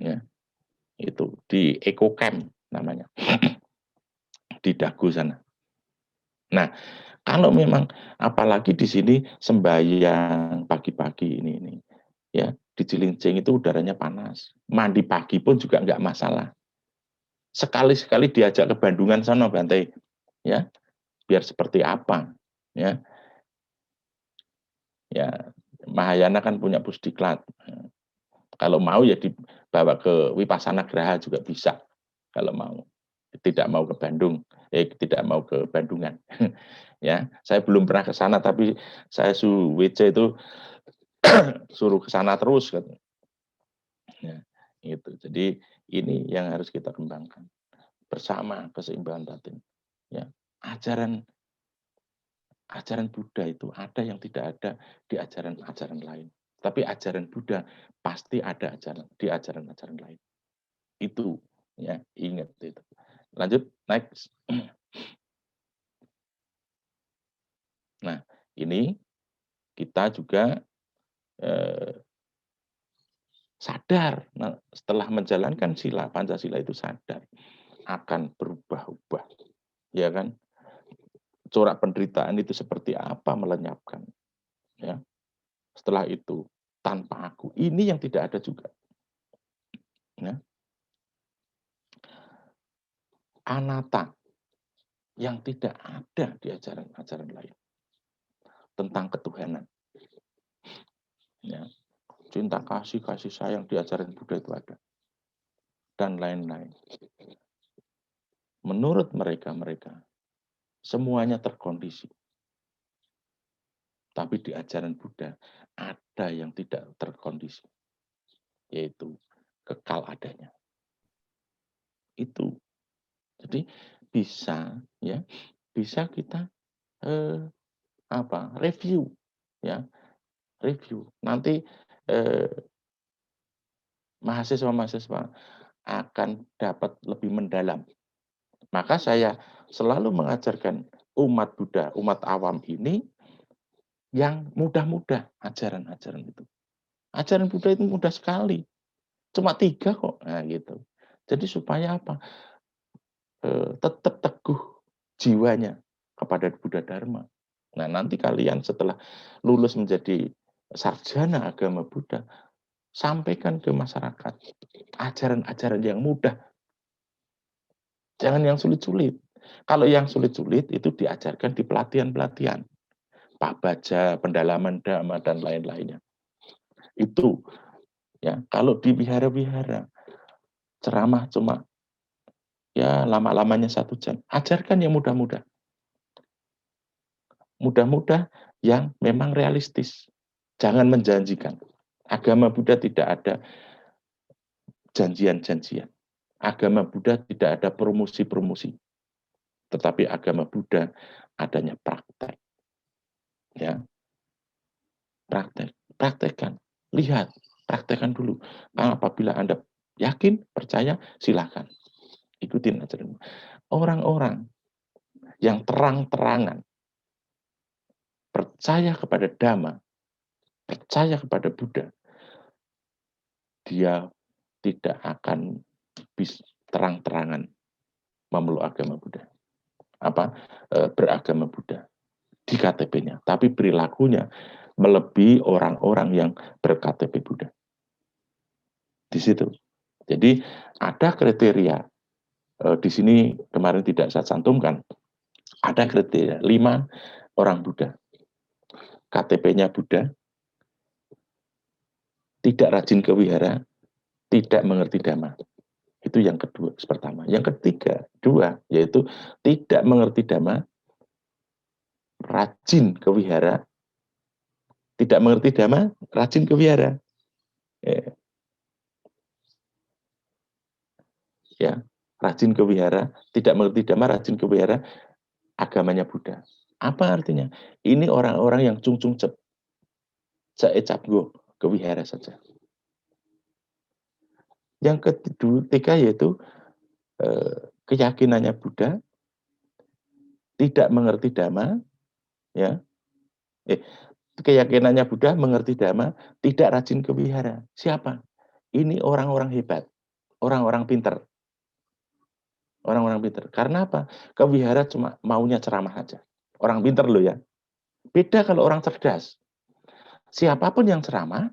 Ya, itu di Eco Camp namanya. Di Dago sana. Nah, kalau memang apalagi di sini sembahyang pagi-pagi ini ya, di Cilincing itu udaranya panas. Mandi pagi pun juga nggak masalah. Sekali-sekali diajak ke Bandungan sana, Bante, ya, biar seperti apa, ya. Ya, Mahayana kan punya pusdiklat. Kalau mau ya dibawa ke Wipasana Graha juga bisa. Kalau mau. Tidak mau ke Bandung, tidak mau ke Bandungan. Ya, saya belum pernah ke sana tapi saya WC itu suruh ke sana terus kan. Ya, itu. Jadi ini yang harus kita kembangkan bersama keseimbangan batin. Ya, ajaran ajaran Buddha itu ada yang tidak ada di ajaran-ajaran lain. Tapi ajaran Buddha pasti ada di ajaran-ajaran lain. Itu ya, ingat itu. Lanjut next. Nah, ini kita juga sadar. Nah, setelah menjalankan sila Pancasila itu sadar akan berubah-ubah, ya kan? Corak penderitaan itu seperti apa melenyapkan, ya. Setelah itu tanpa aku, ini yang tidak ada juga, ya. Anatta yang tidak ada di ajaran-ajaran lain tentang ketuhanan, ya. Cinta kasih, kasih sayang di ajaran Buddha itu ada dan lain-lain. Menurut mereka semuanya terkondisi. Tapi di ajaran Buddha ada yang tidak terkondisi, yaitu kekal adanya. Itu. Jadi bisa ya, bisa kita review ya, review. Nanti mahasiswa-mahasiswa akan dapat lebih mendalam. Maka saya selalu mengajarkan umat Buddha, umat awam ini yang mudah-mudah ajaran-ajaran itu. Ajaran Buddha itu mudah sekali. Cuma 3 kok. Nah, gitu. Jadi supaya apa? Tetap teguh jiwanya kepada Buddha Dharma. Nah, nanti kalian setelah lulus menjadi sarjana agama Buddha, sampaikan ke masyarakat ajaran-ajaran yang mudah. Jangan yang sulit-sulit. Kalau yang sulit-sulit itu diajarkan di pelatihan-pelatihan. Pak Baja, pendalaman dhamma dan lain-lainnya. Itu ya, kalau di wihara-wihara ceramah cuma ya lama-lamanya 1 jam. Ajarkan yang mudah-mudah. Mudah-mudah yang memang realistis. Jangan menjanjikan. Agama Buddha tidak ada janjian-janjian. Agama Buddha tidak ada promosi-promosi. Tetapi agama Buddha adanya praktek. Ya, praktek. Praktekkan. Lihat, praktekkan dulu. Apabila Anda yakin, percaya, silakan. Ikutin ajaran. Orang-orang yang terang-terangan percaya kepada Dhamma, percaya kepada Buddha, dia tidak akan bisa terang-terangan memeluk agama Buddha. Beragama Buddha di KTP-nya, tapi perilakunya melebihi orang-orang yang ber-KTP Buddha. Di situ. Jadi ada kriteria di sini kemarin tidak saya cantumkan. Ada kriteria 5 orang Buddha. KTP-nya Buddha, tidak rajin ke wihara, tidak mengerti Dhamma. Itu yang kedua, pertama. Yang ketiga, 2, yaitu tidak mengerti Dhamma, rajin ke wihara, tidak mengerti Dhamma, rajin ke wihara. Ya, rajin ke wihara, tidak mengerti Dhamma, rajin ke wihara, agamanya Buddha. Apa artinya? Ini orang-orang yang cung-cung cep, ke wihara saja. Yang ketiga yaitu keyakinannya Buddha tidak mengerti Dhamma, ya. Keyakinannya Buddha mengerti Dhamma, tidak rajin ke wihara. Siapa? Ini orang-orang hebat, orang-orang pinter. Orang-orang pinter. Karena apa? Ke wihara cuma maunya ceramah aja. Orang pinter loh ya. Beda kalau orang cerdas. Siapapun yang ceramah,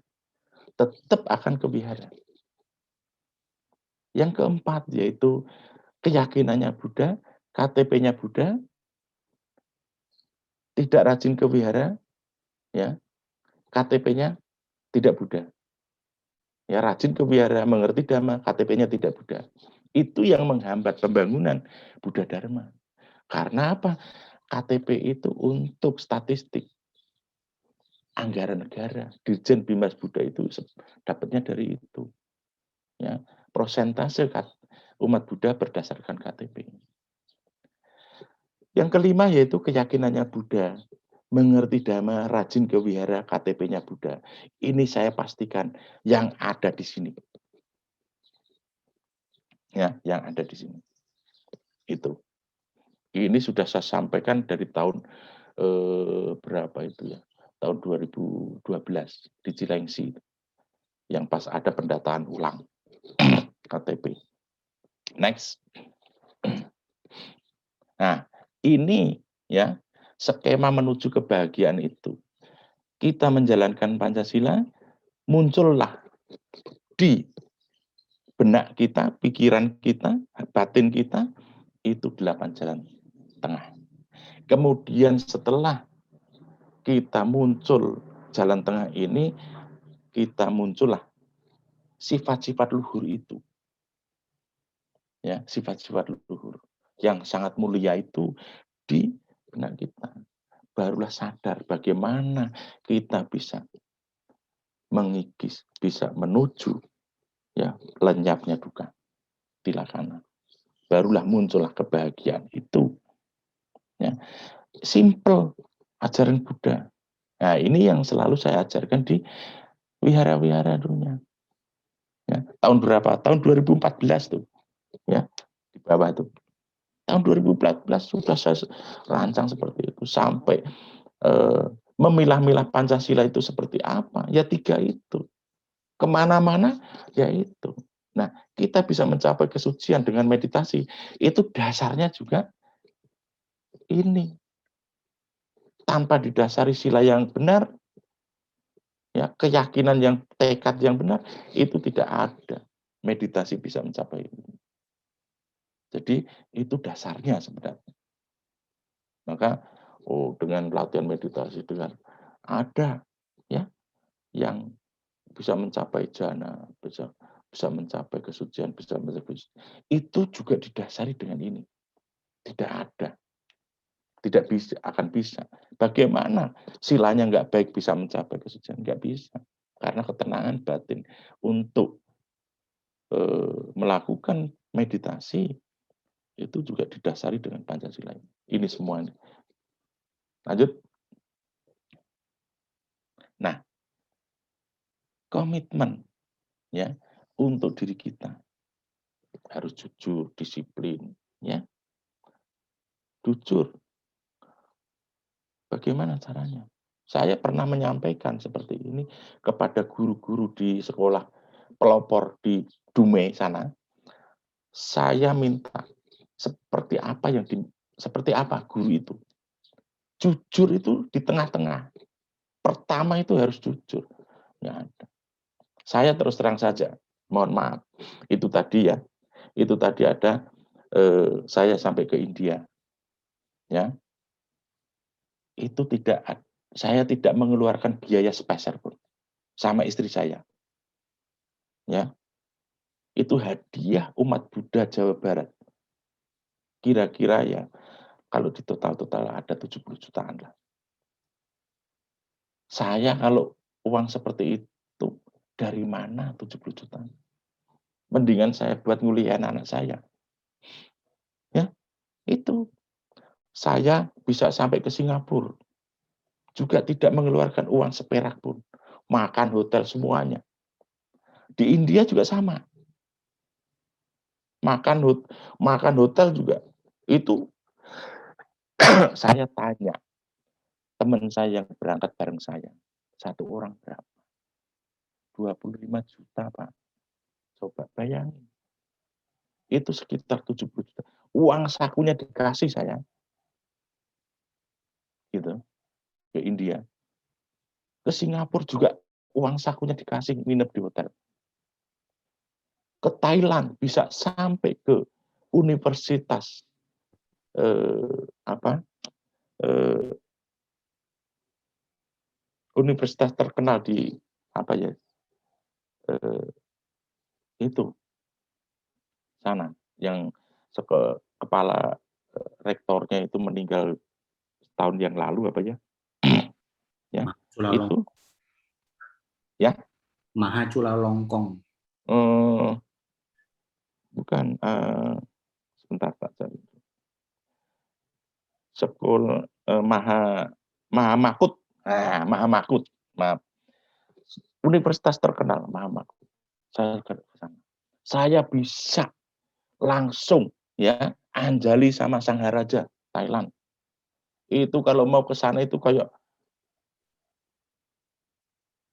tetap akan ke wihara. Yang keempat yaitu keyakinannya Buddha, KTP-nya Buddha, tidak rajin ke wihara, ya, KTP-nya tidak Buddha. Ya, rajin ke wihara, mengerti Dhamma, KTP-nya tidak Buddha. Itu yang menghambat pembangunan Buddha Dharma. Karena apa? KTP itu untuk statistik. Anggaran negara, Dirjen Bimas Buddha itu dapatnya dari itu. Ya, prosentase umat Buddha berdasarkan KTP. Yang kelima yaitu keyakinannya Buddha, mengerti Dhamma, rajin ke wihara, KTP-nya Buddha. Ini saya pastikan yang ada di sini. Ya, yang ada di sini. Itu. Ini sudah saya sampaikan dari tahun berapa itu ya? Tahun 2012 di Cilengsi. Yang pas ada pendataan ulang KTP. Next. Nah, ini ya skema menuju kebahagiaan itu. Kita menjalankan Pancasila, muncullah di benak kita, pikiran kita, batin kita, itu 8 jalan tengah. Kemudian setelah kita muncul jalan tengah ini, kita muncullah sifat-sifat luhur itu. Ya, sifat-sifat luhur yang sangat mulia itu di benak kita. Barulah sadar bagaimana kita bisa mengikis, bisa menuju ya lenyapnya duka tilakana. Barulah muncullah kebahagiaan itu. Ya, simple ajaran Buddha. Nah, ini yang selalu saya ajarkan di wihara-wihara dunia. Ya, tahun berapa? Tahun 2014 tuh. Ya, di bawah tuh. Tahun 2014 sudah saya rancang seperti itu sampai memilah-milah Pancasila itu seperti apa? Ya 3 itu. Kemana-mana ya itu. Nah, kita bisa mencapai kesucian dengan meditasi. Itu dasarnya juga ini. Tanpa didasari sila yang benar, ya keyakinan yang tekad yang benar, itu tidak ada meditasi bisa mencapai ini. Jadi itu dasarnya sebenarnya. Maka dengan latihan meditasi dengan ada ya yang bisa mencapai jana, bisa mencapai kesucian, bisa mencapai itu juga didasari dengan ini. Tidak ada, tidak bisa, akan bisa. Bagaimana silanya nggak baik bisa mencapai kesucian? Nggak bisa, karena ketenangan batin untuk melakukan meditasi itu juga didasari dengan Pancasila ini. Ini semuanya. Lanjut. Nah, komitmen ya untuk diri kita harus jujur, disiplin, ya. Jujur. Bagaimana caranya? Saya pernah menyampaikan seperti ini kepada guru-guru di sekolah pelopor di Dumai sana. Saya minta seperti apa guru itu? Jujur itu di tengah-tengah. Pertama itu harus jujur. Ya ada. Saya terus terang saja, mohon maaf. Itu tadi ya. Itu tadi ada saya sampai ke India. Ya. Itu saya tidak mengeluarkan biaya sepeser pun sama istri saya. Ya. Itu hadiah umat Buddha Jawa Barat. Kira-kira ya kalau di total-total ada 70 jutaan lah. Saya kalau uang seperti itu dari mana 70 juta? Mendingan saya buat nguliahin anak saya. Ya, itu. Saya bisa sampai ke Singapura. Juga tidak mengeluarkan uang seperak pun. Makan hotel semuanya. Di India juga sama. Makan hotel juga. Itu Saya tanya, teman saya yang berangkat bareng saya, 1 orang berapa? 25 juta Pak. Coba bayangin, itu sekitar 70 juta. Uang sakunya dikasih saya, gitu, ke India. Ke Singapura juga uang sakunya dikasih nginep di hotel. Ke Thailand bisa sampai ke universitas, apa, eee, universitas terkenal di apa ya, eee, itu sana yang kepala, rektornya itu meninggal setahun yang lalu apa ya, ya, itu, ya, Mahachulalongkorn. bukan, sebentar Pak, Mahamakut, Mahamakut, maaf, universitas terkenal Mahamakut. Saya ke sana. Saya bisa langsung ya anjali sama Sangharaja Thailand. Itu kalau mau ke sana itu kayak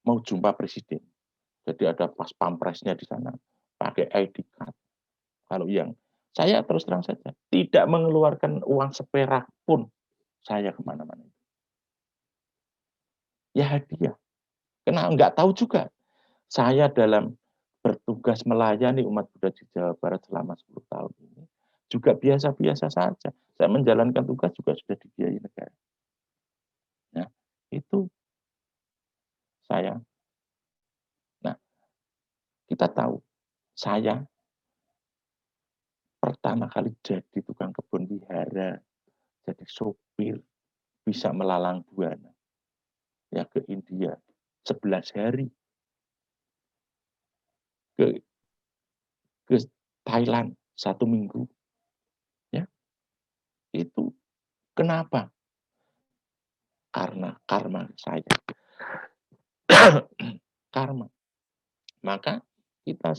mau jumpa presiden. Jadi ada pas pampresnya di sana, pakai ID card. Kalau yang saya terus terang saja, tidak mengeluarkan uang seperak pun saya kemana-mana. Ya hadiah, karena nggak tahu juga. Saya dalam bertugas melayani umat Buddha di Jawa Barat selama 10 tahun ini, juga biasa-biasa saja. Saya menjalankan tugas juga sudah dibiayai negara. Nah, itu saya. Nah, kita tahu, saya pertama kali jadi tukang kebun wihara, jadi sopir, bisa melalang buana, ya ke India, 11 hari, ke ke Thailand 1 minggu, ya. Itu kenapa? Karena karma saya. Karma. Maka kita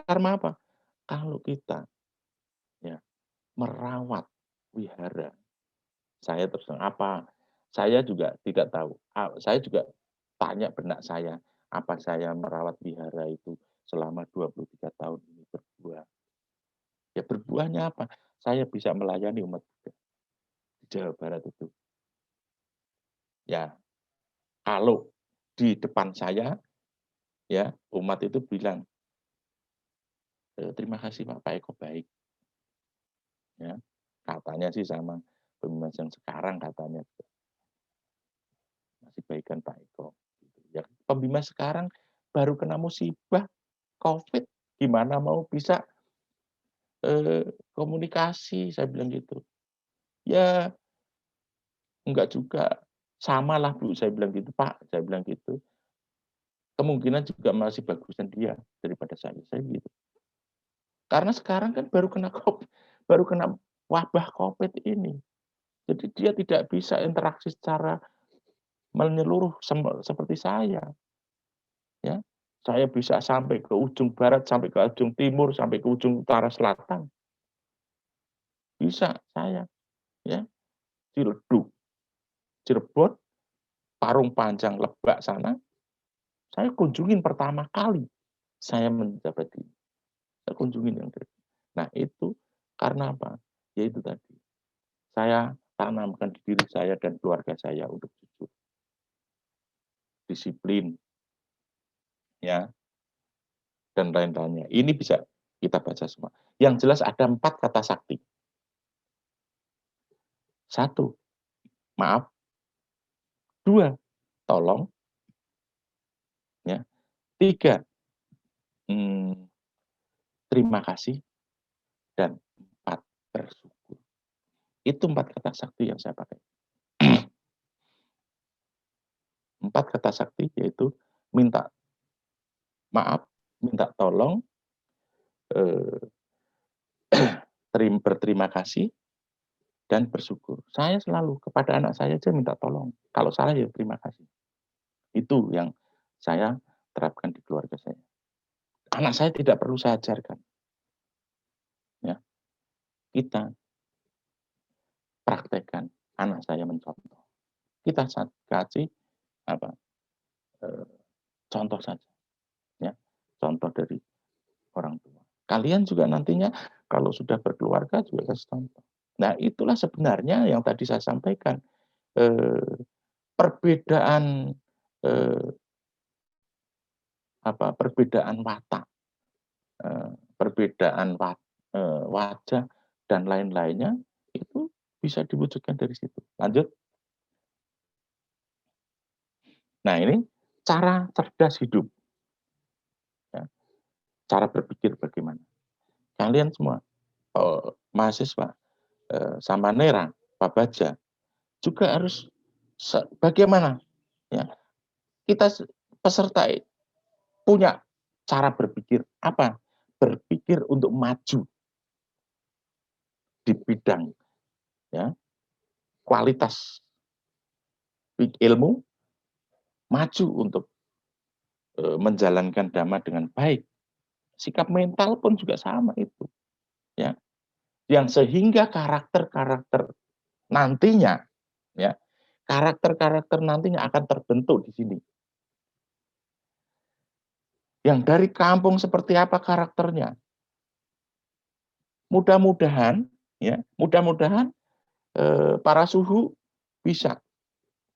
karma apa? Kalau kita ya merawat wihara, saya terus terang apa, saya juga tidak tahu. Saya juga tanya benak saya, apa saya merawat wihara itu selama 23 tahun ini berbuah. Ya berbuahnya apa? Saya bisa melayani umat Buddha di Jawa Barat itu. Ya, kalau di depan saya ya umat itu bilang, "Terima kasih Pak Eko baik." Ya, katanya sih sama pemimpin yang sekarang katanya masih baikan Pak Eko. Gitu. Ya, pembimbing sekarang baru kena musibah COVID, gimana mau bisa komunikasi, saya bilang gitu. Ya, enggak juga, samalah Bu, saya bilang gitu, Pak, saya bilang gitu. Kemungkinan juga masih bagusan dia daripada saya gitu. Karena sekarang kan baru kena wabah COVID ini. Jadi dia tidak bisa interaksi secara menyeluruh seperti saya, ya. Saya bisa sampai ke ujung barat, sampai ke ujung timur, sampai ke ujung utara selatan. Bisa saya, ya. Ciledug, Cirebon, Parung Panjang, Lebak sana, saya kunjungin pertama kali saya menjabat ini. Saya kunjungin yang dari. Nah itu karena apa? Ya itu tadi, saya tanamkan di diri saya dan keluarga saya untuk jujur, disiplin, ya, dan lain-lainnya. Ini bisa kita baca semua. Yang jelas ada 4 kata sakti. 1, maaf. 2, tolong. Ya. 3, terima kasih. Dan 4, bersyukur. Itu 4 kata sakti yang saya pakai. 4 kata sakti yaitu minta maaf, minta tolong, eee, berterima kasih, dan bersyukur. Saya selalu kepada anak saya aja minta tolong, kalau salah ya terima kasih. Itu yang saya terapkan di keluarga saya. Anak saya tidak perlu saya ajarkan, ya. Kita praktekkan, anak saya mencontoh. Kita kasih apa, contoh saja, ya, contoh dari orang tua. Kalian juga nantinya kalau sudah berkeluarga juga kasih contoh. Nah, itulah sebenarnya yang tadi saya sampaikan, perbedaan, eee, perbedaan watak, perbedaan wajah dan lain-lainnya itu bisa diwujudkan dari situ. Lanjut. Nah, ini cara cerdas hidup, ya, cara berpikir bagaimana. Kalian semua, mahasiswa, sama Nera, Pak Baja, juga harus bagaimana, ya, kita peserta punya cara berpikir, apa? Berpikir untuk maju di bidang, ya, kualitas ilmu, maju untuk, menjalankan dhamma dengan baik. Sikap mental pun juga sama itu, ya. Yang sehingga karakter-karakter nantinya, ya, karakter-karakter nantinya akan terbentuk di sini. Yang dari kampung seperti apa karakternya? Mudah-mudahan, ya, mudah-mudahan, para suhu bisa.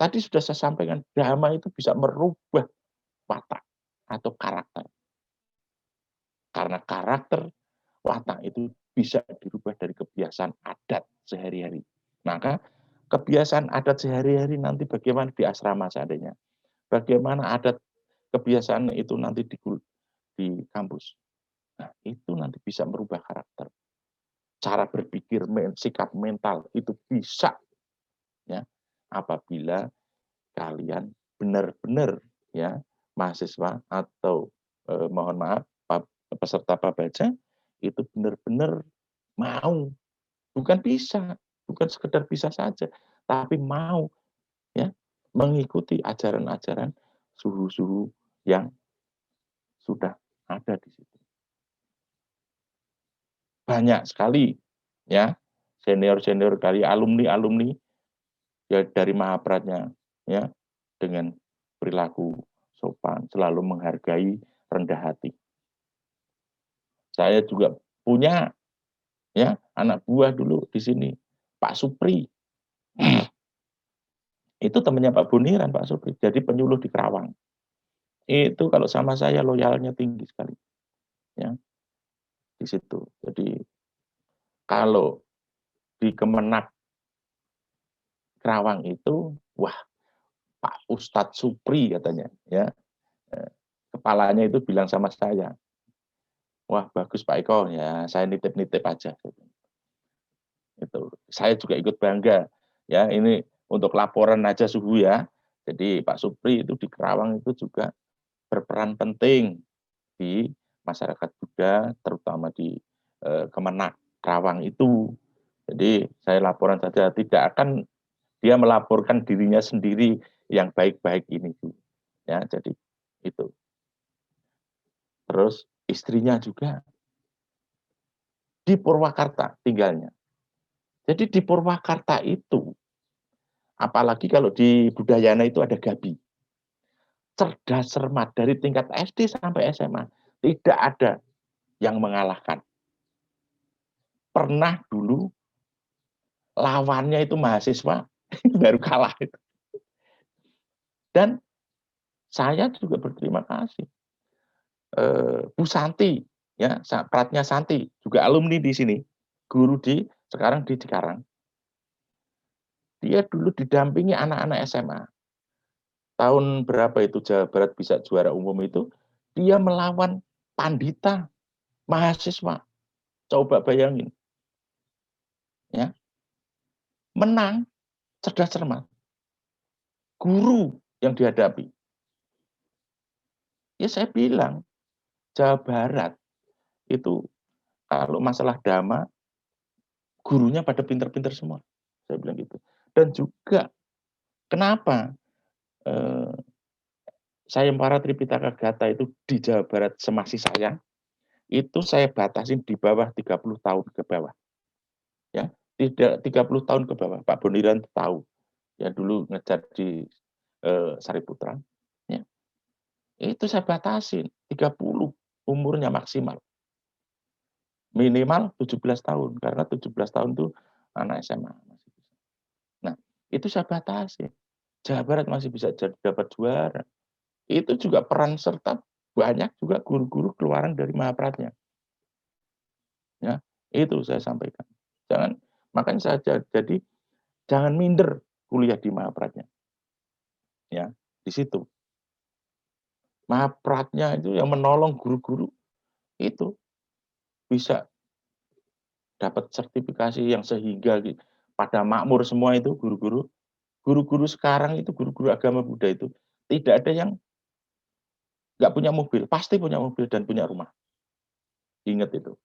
Tadi sudah saya sampaikan, dhamma itu bisa merubah watak atau karakter. Karena karakter watak itu bisa dirubah dari kebiasaan adat sehari-hari. Maka kebiasaan adat sehari-hari nanti bagaimana di asrama seandainya, bagaimana adat kebiasaan itu nanti di kampus. Nah, itu nanti bisa merubah karakter. Cara berpikir, sikap mental itu bisa, ya, apabila kalian benar-benar, ya, mahasiswa atau, mohon maaf, peserta Pabaja itu benar-benar mau, bukan bisa, bukan sekedar bisa saja, tapi mau, ya, mengikuti ajaran-ajaran suhu-suhu yang sudah ada di situ. Banyak sekali, ya, senior-senior kali, alumni-alumni, ya, dari Mahabharatnya, ya, dengan perilaku sopan, selalu menghargai, rendah hati. Saya juga punya, ya, anak buah dulu di sini, Pak Supri. Itu temannya Pak Buniran, Pak Supri, jadi penyuluh di Kerawang. Itu kalau sama saya loyalnya tinggi sekali, ya, di situ. Jadi kalau di Kemenak Kerawang itu, wah, Pak Ustadz Supri katanya, ya, kepalanya itu bilang sama saya, "Wah, bagus Pak Eko, ya saya nitip-nitip aja," gitu. Itu. Saya juga ikut bangga, ya, ini untuk laporan aja suhu ya. Jadi Pak Supri itu di Kerawang itu juga berperan penting di masyarakat Buddha, terutama di, Kemenak Kerawang itu. Jadi saya laporan saja, tidak akan dia melaporkan dirinya sendiri yang baik-baik ini, Bu, ya, jadi itu. Terus istrinya juga di Purwakarta tinggalnya. Jadi di Purwakarta itu, apalagi kalau di Budayana itu ada Gabi. Cerdas cermat dari tingkat SD sampai SMA, tidak ada yang mengalahkan. Pernah dulu lawannya itu mahasiswa, baru kalah itu. Dan saya juga berterima kasih, Bu Santi, ya, Pratnya Santi, juga alumni di sini, guru sekarang di Cikarang. Dia dulu didampingi anak-anak SMA. Tahun berapa itu Jawa Barat bisa juara umum itu, dia melawan pandita, mahasiswa. Coba bayangin, ya, menang, cerdas cermat. Guru yang dihadapi. Ya saya bilang, Jawa Barat itu kalau masalah dhamma, gurunya pada pinter-pinter semua. Saya bilang gitu. Dan juga kenapa Sayembara Tripitaka Gata itu di Jawa Barat semasih saya, itu saya batasin di bawah 30 tahun ke bawah. Ya, Tidak 30 tahun ke bawah, Pak Boniran tahu, ya dulu ngejar di, Sariputra, ya, itu saya batasin 30 umurnya maksimal. Minimal 17 tahun, karena 17 tahun tuh anak SMA masih bisa. Nah, itu saya batasi. Jawa Barat masih bisa dapat juara. Itu juga peran serta banyak juga guru-guru keluaran dari Mahapradnya, ya. Itu saya sampaikan. Makanya saya jadi jangan minder kuliah di Mahapradnya, ya, di situ. Mahapradnya itu yang menolong guru-guru itu bisa dapat sertifikasi yang sehingga pada makmur semua itu guru-guru. Guru-guru sekarang itu, guru-guru agama Buddha itu, tidak ada yang nggak punya mobil, pasti punya mobil dan punya rumah. Ingat itu,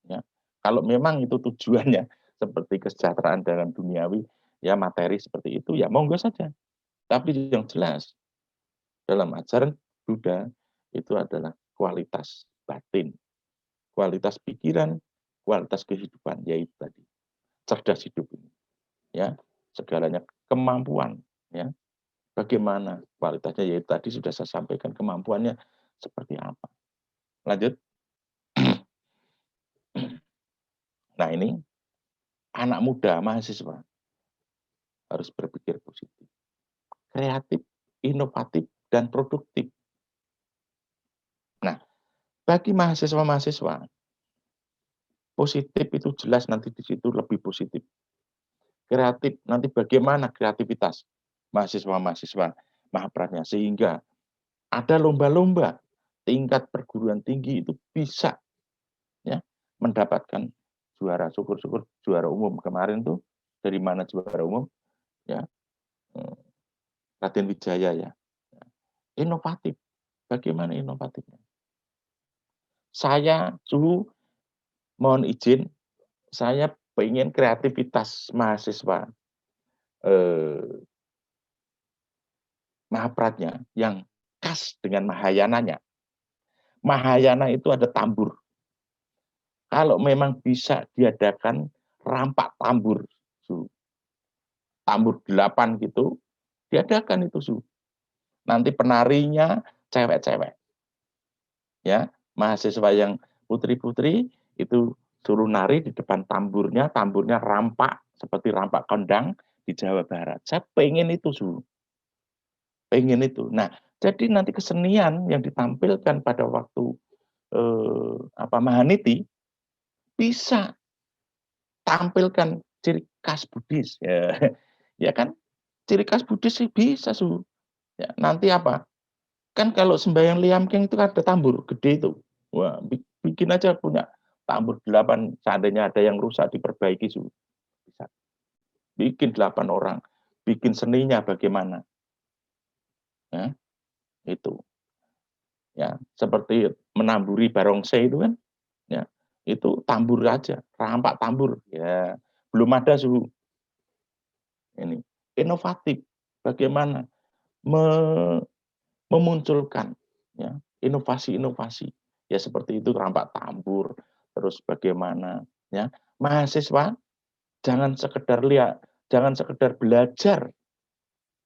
ya. Kalau memang itu tujuannya seperti kesejahteraan dalam duniawi, ya materi seperti itu, ya monggo saja. Tapi yang jelas dalam ajaran Buddha itu adalah kualitas batin, kualitas pikiran, kualitas kehidupan, yaitu tadi cerdas hidup ini, ya, segalanya kemampuan, ya. Bagaimana kualitasnya, yaitu tadi sudah saya sampaikan kemampuannya seperti apa. Lanjut. Nah ini, anak muda, mahasiswa, harus berpikir positif, kreatif, inovatif, dan produktif. Nah, bagi mahasiswa-mahasiswa, positif itu jelas nanti di situ lebih positif. Kreatif, nanti bagaimana kreativitas mahasiswa-mahasiswa Mahapradnya, sehingga ada lomba-lomba tingkat perguruan tinggi itu bisa, ya, mendapatkan juara. Syukur-syukur juara umum kemarin tuh dari mana juara umum, ya, Raden Wijaya, ya. Inovatif, bagaimana inovatifnya? Saya suhu mohon izin, saya pengen kreativitas mahasiswa Mahapradnya yang khas dengan Mahayananya. Mahayana itu ada tambur. Kalau memang bisa diadakan rampak tambur, Su. Tambur 8 gitu, diadakan itu, Su. Nanti penarinya cewek-cewek. Ya, mahasiswa yang putri-putri itu suruh nari di depan tamburnya, tamburnya rampak seperti rampak kendang di Jawa Barat. Saya pengen itu, Su. Pengen itu. Nah, jadi nanti kesenian yang ditampilkan pada waktu Mahaniti bisa tampilkan ciri khas Buddhis, ya, ya kan? Ciri khas Buddhis sih bisa, Su. Ya, nanti apa? Kan kalau sembahyang Liamking itu kan ada tambur gede itu. Wah, bikin aja punya tambur 8, seandainya ada yang rusak diperbaiki, Su. Bisa. Bikin 8 orang, bikin seninya bagaimana? Ya, itu. Ya, seperti menamburi barongsai itu kan, ya. Itu tambur aja, rampak tambur, ya. Belum ada, Su. Ini inovatif. Bagaimana me memunculkan, ya, inovasi-inovasi. Ya seperti itu rampak tambur, terus bagaimana, ya. Mahasiswa jangan sekedar lihat, jangan sekedar belajar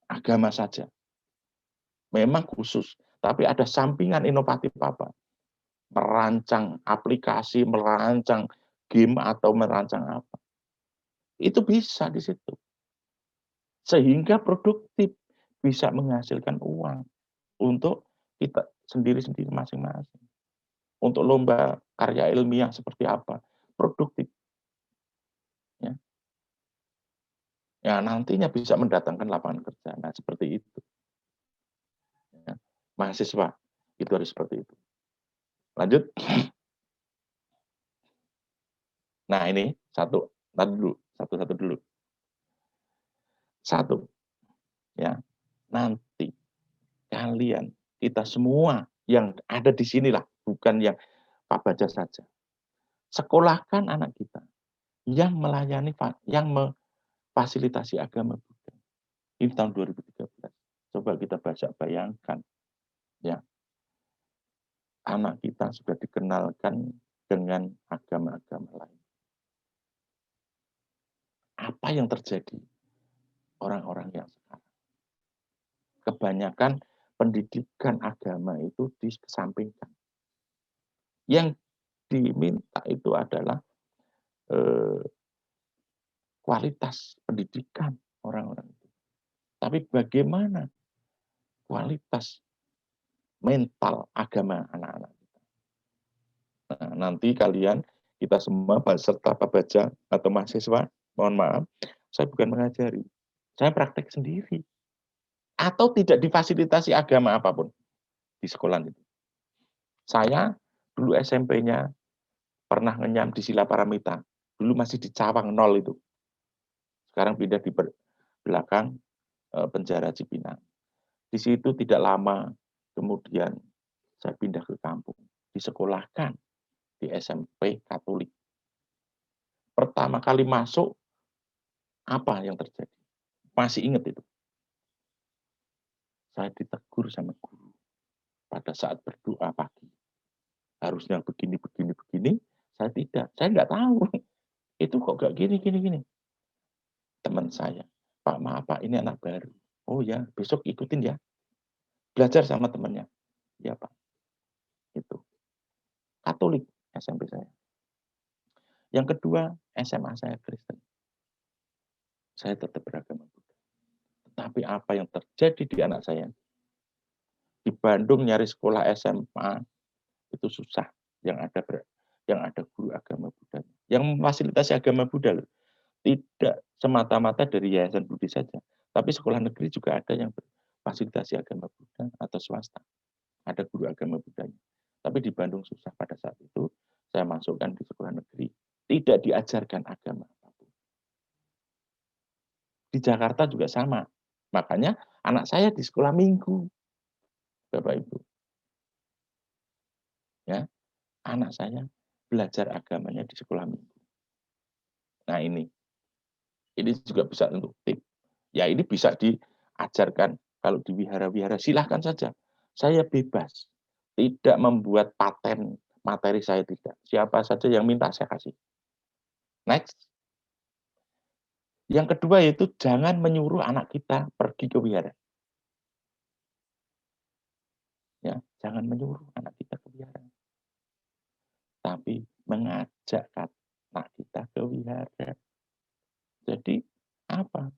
agama saja. Memang khusus, tapi ada sampingan inovatif apa? Merancang aplikasi, merancang game atau merancang apa. Itu bisa di situ. Sehingga produktif, bisa menghasilkan uang untuk kita sendiri-sendiri masing-masing. Untuk lomba karya ilmiah seperti apa, produktif, ya. Ya nantinya bisa mendatangkan lapangan kerja. Nah seperti itu, ya. Mahasiswa itu harus seperti itu. Lanjut. Nah ini satu, tadi dulu, satu-satu dulu. Satu, ya, nanti kalian, kita semua yang ada di sinilah, bukan yang Pak Baja saja. Sekolahkan anak kita yang melayani, yang memfasilitasi agama Buddha. Ini tahun 2013. Coba kita bayangkan, ya, anak kita sudah dikenalkan dengan agama-agama lain. apa yang terjadi orang-orang yang sekarang. Kebanyakan pendidikan agama itu dikesampingkan. Yang diminta itu adalah kualitas pendidikan orang-orang itu. Tapi bagaimana kualitas mental agama anak-anak kita? Nah, nanti kita semua peserta baca atau mahasiswa, mohon maaf, saya bukan mengajari, saya praktek sendiri. Atau tidak difasilitasi agama apapun di sekolah itu. Saya dulu SMP-nya pernah ngenyam di Sila Paramita. Dulu masih di Cawang 0 itu. Sekarang pindah di belakang penjara Cipinang. Di situ tidak lama kemudian saya pindah ke kampung. Disekolahkan di SMP Katolik. Pertama kali masuk, apa yang terjadi? Masih ingat itu. Saya ditegur sama guru pada saat berdoa pagi. Harusnya begini, begini, begini. Saya tidak. Saya nggak tahu. Itu kok nggak gini, gini, gini. Teman saya, Pak, maaf Pak, ini anak baru. Oh ya, besok ikutin ya. Belajar sama temannya. Ya Pak. Itu. Katolik SMP saya. Yang kedua, SMA saya Kristen. Saya tetap beragama Buddha. Tetapi apa yang terjadi di anak saya? Di Bandung nyari sekolah SMA itu susah. Yang ada guru agama Buddha. Yang memfasilitasi agama Buddha loh. Tidak semata-mata dari Yayasan Budi saja. Tapi sekolah negeri juga ada yang berfasilitasi agama Buddha atau swasta. Ada guru agama Buddhanya. Tapi di Bandung susah pada saat itu. Saya masukkan di sekolah negeri. Tidak diajarkan agama apapun. Di Jakarta juga sama. Makanya anak saya di sekolah minggu. Bapak Ibu. Ya, anak saya belajar agamanya di sekolah minggu. Nah ini juga bisa untuk tip. Ya ini bisa diajarkan kalau di wihara-wihara, silahkan saja. Saya bebas. Tidak membuat paten materi saya tidak. Siapa saja yang minta saya kasih. Next. Yang kedua yaitu jangan menyuruh anak kita pergi ke wihara. Ya, jangan menyuruh anak kita ke wihara. Tapi mengajak anak kita ke wihara. Jadi apa?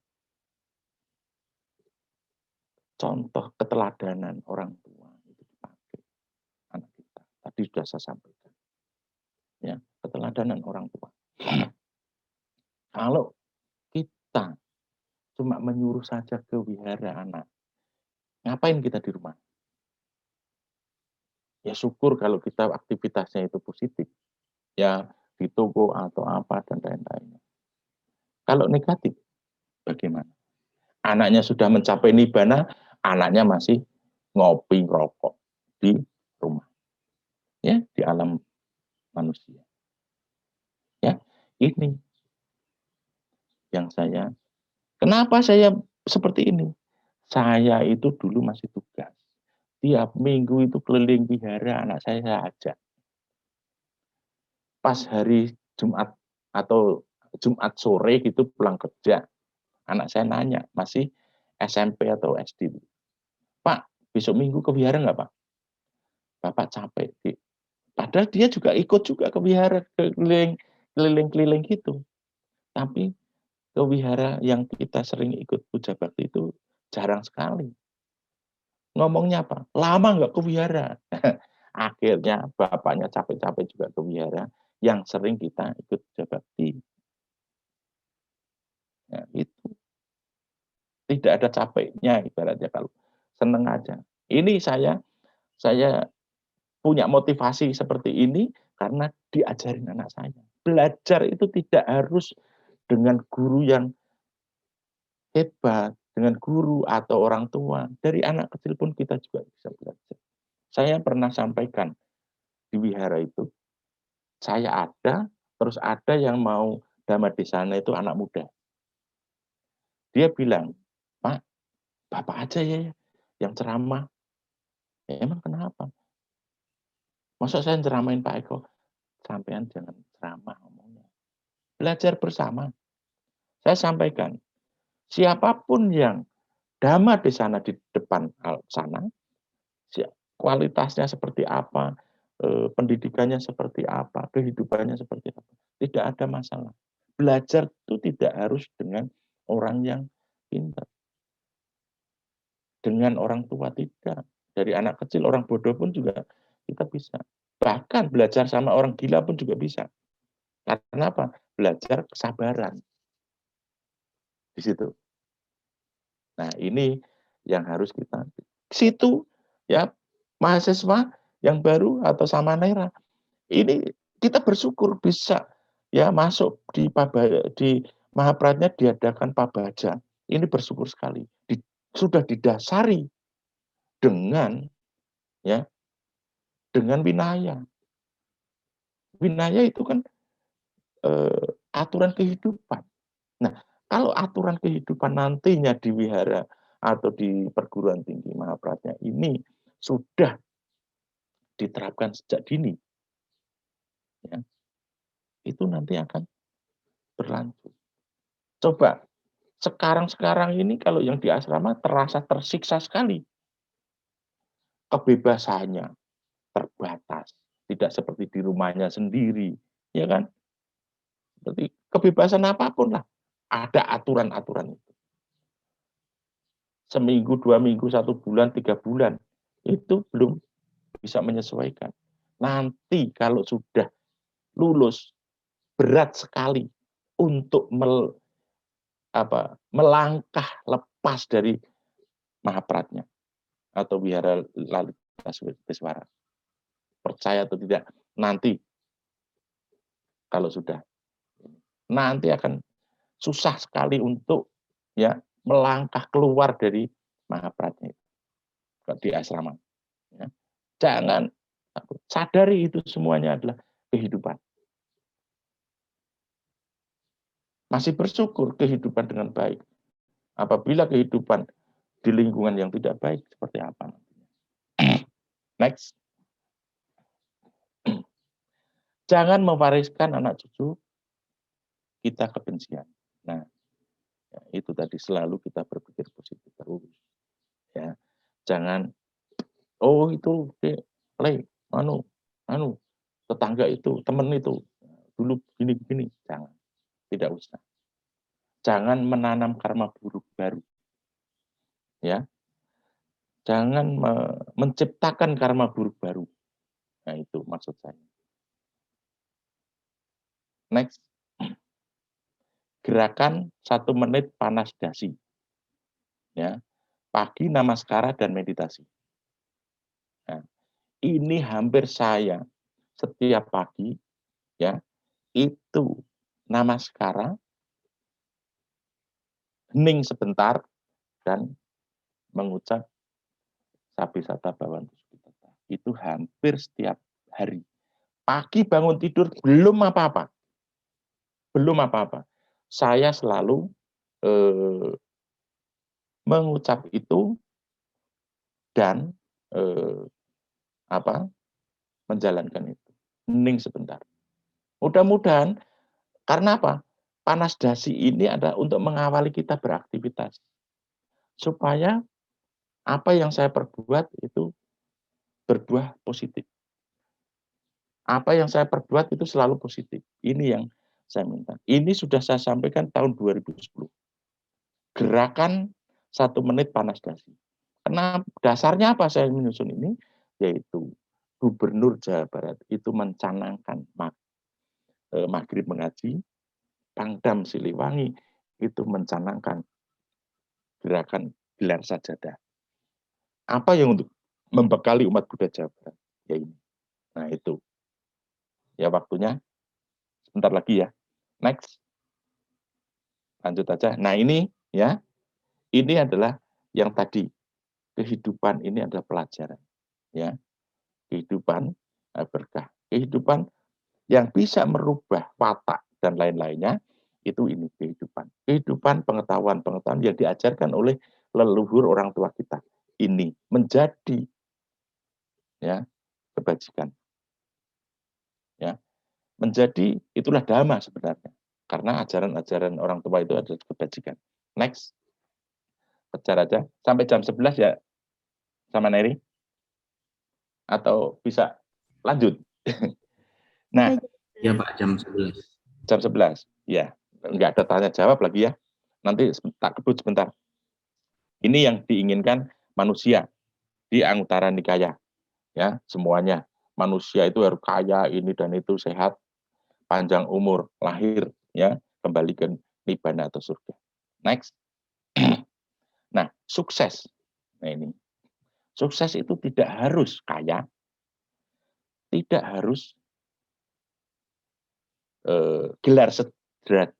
Contoh keteladanan orang tua itu dipakai anak kita. Tadi sudah saya sampaikan. Ya, keteladanan orang tua. Kalau kita cuma menyuruh saja ke wihara anak, ngapain kita di rumah? Ya syukur kalau kita aktivitasnya itu positif. Ya di toko atau apa dan lain-lainnya. Kalau negatif, bagaimana? Anaknya sudah mencapai nibbana, anaknya masih ngopi rokok di rumah. Ya, di alam manusia. Ya, ini yang kenapa saya seperti ini? Saya itu dulu masih tugas. Tiap minggu itu keliling wihara anak saya ajak. Pas hari Jumat atau Jumat sore gitu pulang kerja, anak saya nanya, masih SMP atau SD. Pak, besok minggu ke wihara nggak Pak? Bapak capek. Padahal dia juga ikut juga ke wihara, keliling-keliling gitu. Tapi ke wihara yang kita sering ikut puja bakti itu jarang sekali. Ngomongnya apa? Lama nggak ke wihara. Akhirnya bapaknya capek-capek juga ke wihara yang sering kita ikut puja bakti. Nah, itu tidak ada capeknya ibaratnya kalau seneng aja. Ini saya punya motivasi seperti ini karena diajarin anak saya. Belajar itu tidak harus dengan guru yang hebat, dengan guru atau orang tua. Dari anak kecil pun kita juga bisa belajar. Saya pernah sampaikan di wihara itu, saya ada, terus ada yang mau dhamma desana itu anak muda. Dia bilang, Pak, Bapak aja ya yang ceramah. Ya, emang kenapa? Masa saya ceramain Pak Eko? Sampean jangan ceramah ngomongnya. Belajar bersama. Saya sampaikan, siapapun yang dhamma di sana, di depan sana, kualitasnya seperti apa, pendidikannya seperti apa, kehidupannya seperti apa, tidak ada masalah. Belajar itu tidak harus dengan orang yang pintar, dengan orang tua tidak. Dari anak kecil, orang bodoh pun juga kita bisa. Bahkan belajar sama orang gila pun juga bisa. Karena apa? Belajar kesabaran di situ. Nah, ini yang harus kita situ ya, mahasiswa yang baru atau samanera. Ini kita bersyukur bisa ya masuk di Mahapradnya diadakan Pabaja. Ini bersyukur sekali. Sudah didasari dengan ya dengan winaya. Winaya itu kan aturan kehidupan. Nah, kalau aturan kehidupan nantinya di wihara atau di perguruan tinggi Mahapradnya ini sudah diterapkan sejak dini, ya, itu nanti akan berlanjut. Coba sekarang ini kalau yang di asrama terasa tersiksa sekali. Kebebasannya terbatas, tidak seperti di rumahnya sendiri, ya kan? Seperti kebebasan apapun lah, ada aturan-aturan itu. Seminggu, 2 minggu, 1 bulan, 3 bulan, itu belum bisa menyesuaikan. Nanti kalau sudah lulus, berat sekali untuk melangkah lepas dari Mahapradnya atau wihara Lalitaswara. Percaya atau tidak, nanti kalau sudah, nanti akan susah sekali untuk ya melangkah keluar dari Mahapradnya di asrama. Ya. Jangan sadari itu semuanya adalah kehidupan. Masih bersyukur kehidupan dengan baik. Apabila kehidupan di lingkungan yang tidak baik, seperti apa? Next. Jangan mewariskan anak cucu kita kebencian. Nah, ya, itu tadi selalu kita berpikir positif terus. Ya, jangan itu tetangga itu, teman itu dulu gini-gini, jangan, tidak usah. Jangan menanam karma buruk baru. Ya, jangan menciptakan karma buruk baru. Nah, itu maksud saya. Next. Gerakan 1 menit panas dasi. Ya, pagi namaskara dan meditasi. Nah, ini hampir saya setiap pagi ya, itu namaskara, hening sebentar dan mengucap Sabisata Bhawantu Sukhita. Itu hampir setiap hari. Pagi bangun tidur belum apa-apa. Belum apa-apa. Saya selalu mengucap itu dan menjalankan itu. Hening sebentar. Mudah-mudahan karena apa? Panas dasi ini adalah untuk mengawali kita beraktivitas. Supaya apa yang saya perbuat itu berbuah positif. Apa yang saya perbuat itu selalu positif. Ini yang saya minta. Ini sudah saya sampaikan tahun 2010. Gerakan 1 menit panas dasi. Karena dasarnya apa saya menyusun ini? Yaitu Gubernur Jawa Barat itu mencanangkan maghrib mengaji, Pangdam Siliwangi itu mencanangkan gerakan gelar sajadah. Apa yang untuk membekali umat Buddha Jawa Barat? Ya ini. Nah itu. Ya waktunya sebentar lagi ya. Next. Lanjut aja. Nah ini ya. Ini adalah yang tadi. Kehidupan ini adalah pelajaran. Ya. Kehidupan berkah. Kehidupan yang bisa merubah watak dan lain-lainnya. Itu ini kehidupan. Kehidupan pengetahuan-pengetahuan yang diajarkan oleh leluhur orang tua kita. Ini menjadi ya kebajikan. Ya. Menjadi itulah dhamma sebenarnya. Karena ajaran-ajaran orang tua itu adalah kebajikan. Next. Kejar aja. Sampai jam 11 ya, sama Neri? Atau bisa lanjut? Nah, Ya Pak, jam 11. Jam 11. Ya, nggak ada tanya jawab lagi ya. Nanti tak kebut sebentar. Ini yang diinginkan manusia di Anguttara Nikaya. Ya, semuanya. Manusia itu harus kaya, ini dan itu, sehat, panjang umur, lahir, ya, kembali ke nibbana atau surga. Next. Nah, sukses. Nah ini. Sukses itu tidak harus kaya, tidak harus gelar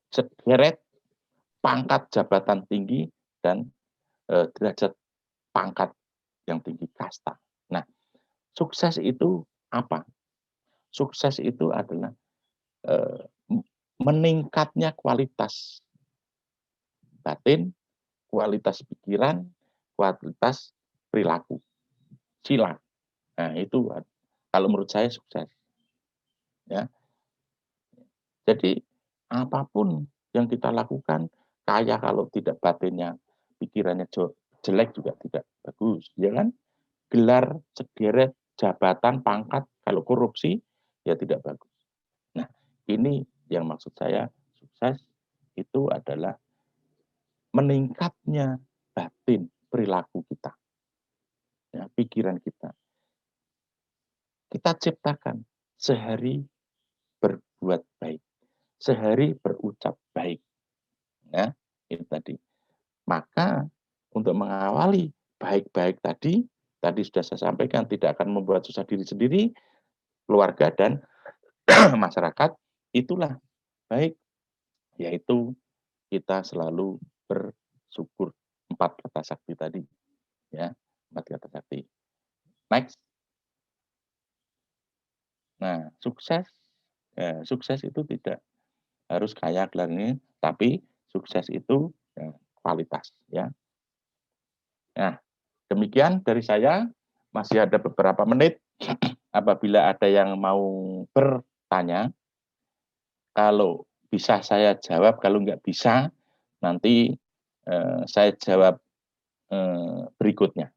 sederet, pangkat jabatan tinggi, dan derajat pangkat yang tinggi, kasta. Nah, sukses itu apa? Sukses itu adalah meningkatnya kualitas batin, kualitas pikiran, kualitas perilaku, sila. Nah, itu kalau menurut saya sukses. Ya. Jadi apapun yang kita lakukan, kaya kalau tidak batinnya, pikirannya jelek juga tidak bagus, ya kan? Gelar, sederet, jabatan, pangkat, kalau korupsi ya tidak bagus. Nah, ini yang maksud saya sukses itu adalah meningkatnya batin perilaku kita, ya, pikiran kita. Kita ciptakan sehari berbuat baik, sehari berucap baik, ya itu tadi. Maka untuk mengawali baik-baik tadi sudah saya sampaikan tidak akan membuat susah diri sendiri, keluarga dan masyarakat. Itulah baik, yaitu kita selalu bersyukur, 4 kata sakti tadi, ya, 4 kata sakti. Next. Nah, sukses itu tidak harus kaya gelar ini, tapi sukses itu ya, kualitas, ya. Nah, demikian dari saya. Masih ada beberapa menit. Apabila ada yang mau bertanya, kalau bisa saya jawab, kalau nggak bisa nanti saya jawab berikutnya.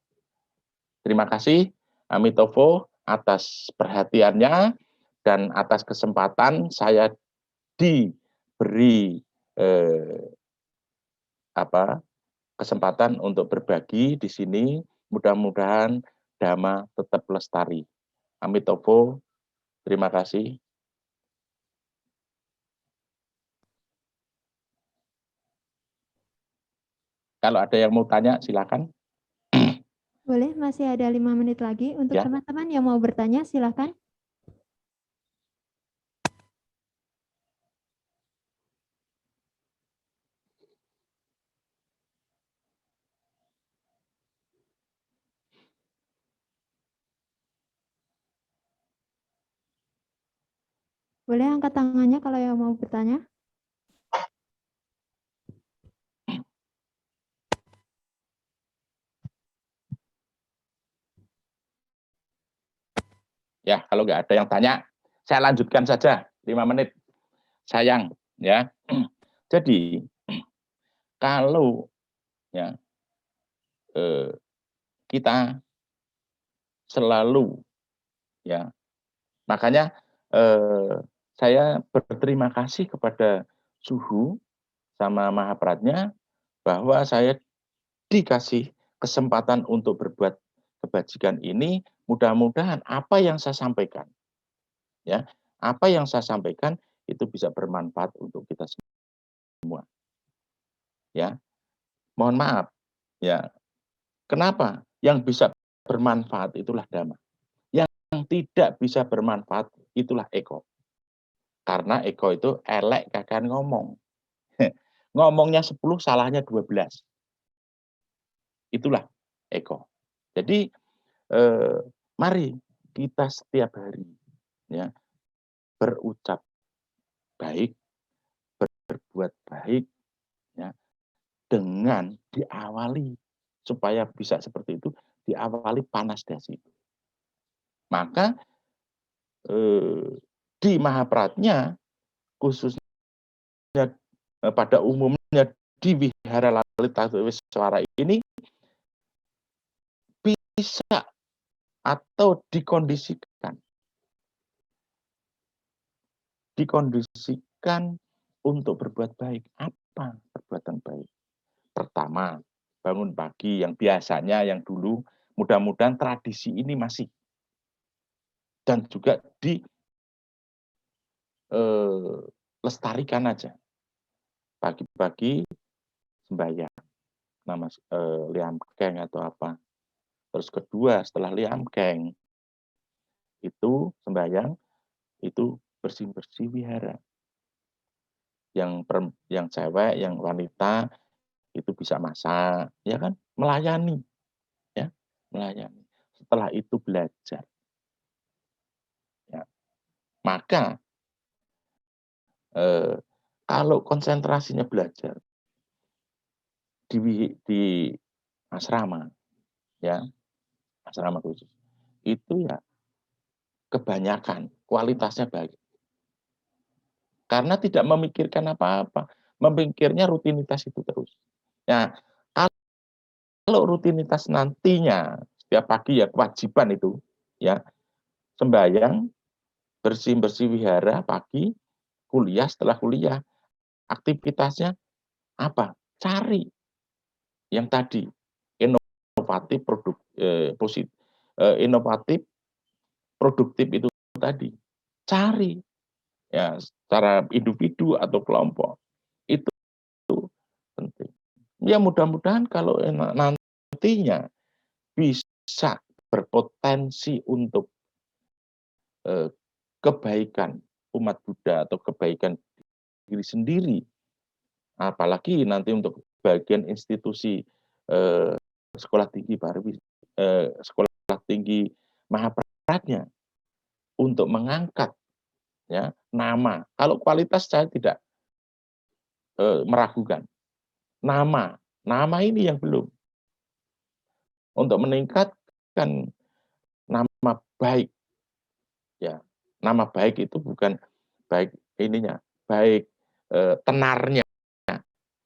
Terima kasih Amitovo atas perhatiannya dan atas kesempatan saya diberi kesempatan untuk berbagi di sini. Mudah-mudahan Dhamma tetap lestari. Amitovo, terima kasih. Kalau ada yang mau tanya, silakan. Boleh, masih ada 5 menit lagi. Untuk Ya. teman-teman yang mau bertanya, silakan. Boleh angkat tangannya kalau yang mau bertanya. Ya, kalau nggak ada yang tanya, saya lanjutkan saja 5 menit. Sayang, ya. Jadi kalau ya kita selalu ya, makanya saya berterima kasih kepada Suhu sama Mahapradnya bahwa saya dikasih kesempatan untuk berbuat kebajikan ini. Mudah-mudahan apa yang saya sampaikan, ya, apa yang saya sampaikan itu bisa bermanfaat untuk kita semua. Ya, mohon maaf, ya. Kenapa? Yang bisa bermanfaat itulah Dhamma. Yang tidak bisa bermanfaat itulah ego. Karena ego itu elek kakan ngomong. Ngomongnya 10, salahnya 12. Itulah ego. Jadi mari kita setiap hari ya berucap baik, berbuat baik ya, dengan diawali supaya bisa seperti itu, diawali panas dasi. Maka di Mahapradnya khususnya pada umumnya di Wihara Lalita Wiswara ini bisa atau dikondisikan untuk berbuat baik. Apa perbuatan baik? Pertama, bangun pagi yang biasanya yang dulu, mudah-mudahan tradisi ini masih, dan juga lestarikan aja. Pagi-pagi sembahyang, nama liamkeng atau apa. Terus kedua, setelah liamkeng itu sembahyang, itu bersih-bersih wihara. Yang cewek, yang wanita itu bisa masak, ya kan? Melayani, ya, melayani. Setelah itu belajar. Ya. Maka kalau konsentrasinya belajar di asrama, ya, asrama khusus, itu ya kebanyakan kualitasnya baik. Karena tidak memikirkan apa-apa, memikirnya rutinitas itu terus. Nah, kalau rutinitas nantinya setiap pagi ya kewajiban itu, ya, sembahyang, bersih-bersih wihara pagi, kuliah, setelah kuliah, aktivitasnya apa? Cari yang tadi, inovatif, inovatif, produktif itu tadi. Cari, ya, secara individu atau kelompok. Itu penting. Ya mudah-mudahan kalau nantinya bisa berpotensi untuk kebaikan umat Buddha atau kebaikan diri sendiri, apalagi nanti untuk bagian institusi sekolah tinggi sekolah tinggi Mahaprajna untuk mengangkat, ya, nama. Kalau kualitas saya tidak meragukan. Nama ini yang belum. Untuk meningkatkan nama baik, ya, nama baik itu bukan baik ininya, baik tenarnya,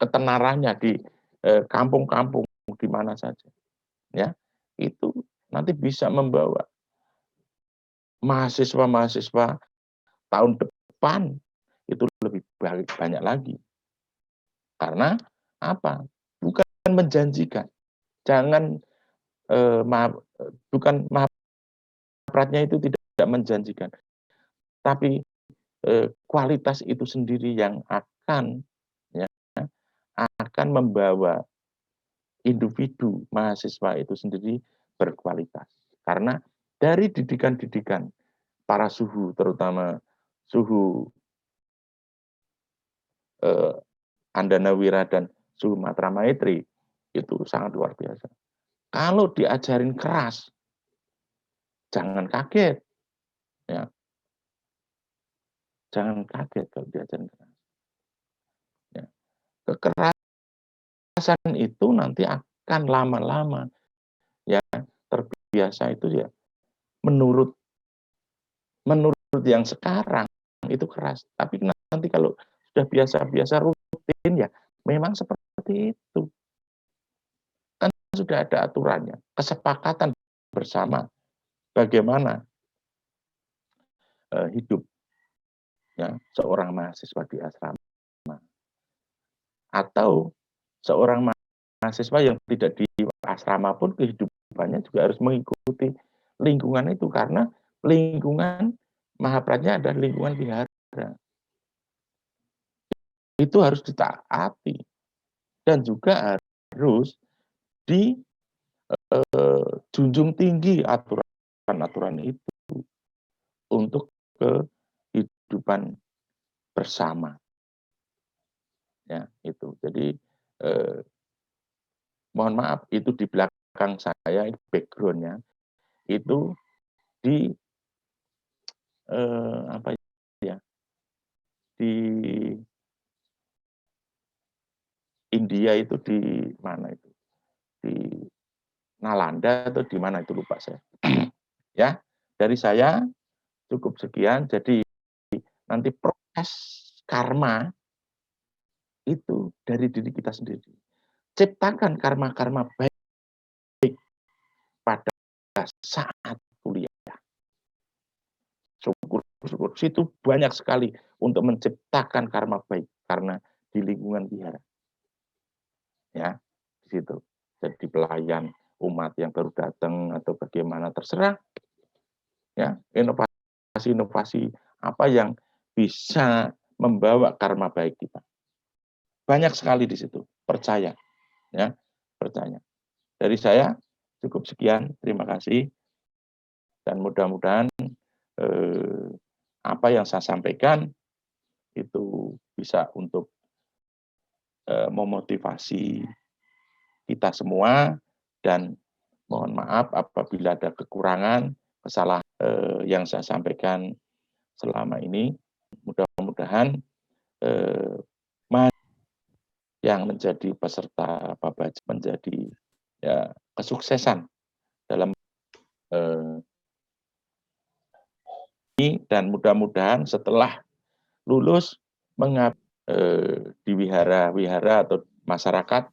ketenarannya di kampung-kampung di mana saja, ya, itu nanti bisa membawa mahasiswa-mahasiswa tahun depan itu lebih banyak lagi. Karena apa? Bukan menjanjikan, jangan bukan Mahaprajna itu tidak menjanjikan, tapi kualitas itu sendiri yang akan, ya, akan membawa individu mahasiswa itu sendiri berkualitas. Karena dari didikan-didikan para suhu, terutama suhu Andanawira dan suhu Matra Maitri, itu sangat luar biasa. Kalau diajarin keras, jangan kaget, ya, jangan kaget kalau diajarin keras. Ya. Kekerasan itu nanti akan lama-lama, ya, terbiasa itu ya menurut yang sekarang itu keras, tapi nanti kalau sudah biasa-biasa rutin ya memang seperti itu. Kan sudah ada aturannya, kesepakatan bersama bagaimana hidup, ya, seorang mahasiswa di asrama atau seorang mahasiswa yang tidak di asrama pun kehidupannya juga harus mengikuti lingkungan itu, karena lingkungan Mahaprajna adalah lingkungan wihara. Itu harus ditaati dan juga harus dijunjung tinggi aturan-aturan itu untuk kehidupan bersama. Ya, itu. Jadi mohon maaf, itu di belakang saya background-nya itu di apa ya? Di India itu di mana itu? Di Nalanda atau di mana itu lupa saya. Ya, dari saya cukup sekian. Jadi nanti proses karma itu dari diri kita sendiri. Ciptakan karma-karma baik pada saat kuliah. Syukur. Situ banyak sekali untuk menciptakan karma baik karena di lingkungan wihara. Ya, di situ. Jadi pelayan umat yang baru datang atau bagaimana terserah. Ya, inovasi apa yang bisa membawa karma baik kita. Banyak sekali di situ. Percaya. Ya, percaya. Dari saya cukup sekian. Terima kasih. Dan mudah-mudahan apa yang saya sampaikan itu bisa untuk memotivasi kita semua, dan mohon maaf apabila ada kekurangan, kesalahan yang saya sampaikan selama ini. Mudah-mudahan yang menjadi peserta Babaja menjadi ya kesuksesan dalam dan mudah-mudahan setelah lulus di wihara atau masyarakat,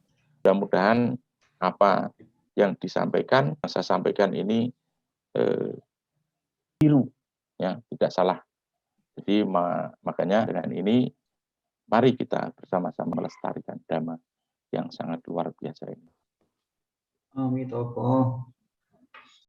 mudah-mudahan apa yang disampaikan, yang saya sampaikan ini biru, ya tidak salah. Jadi makanya dengan ini mari kita bersama-sama melestarikan Dhamma yang sangat luar biasa ini. Amitofo.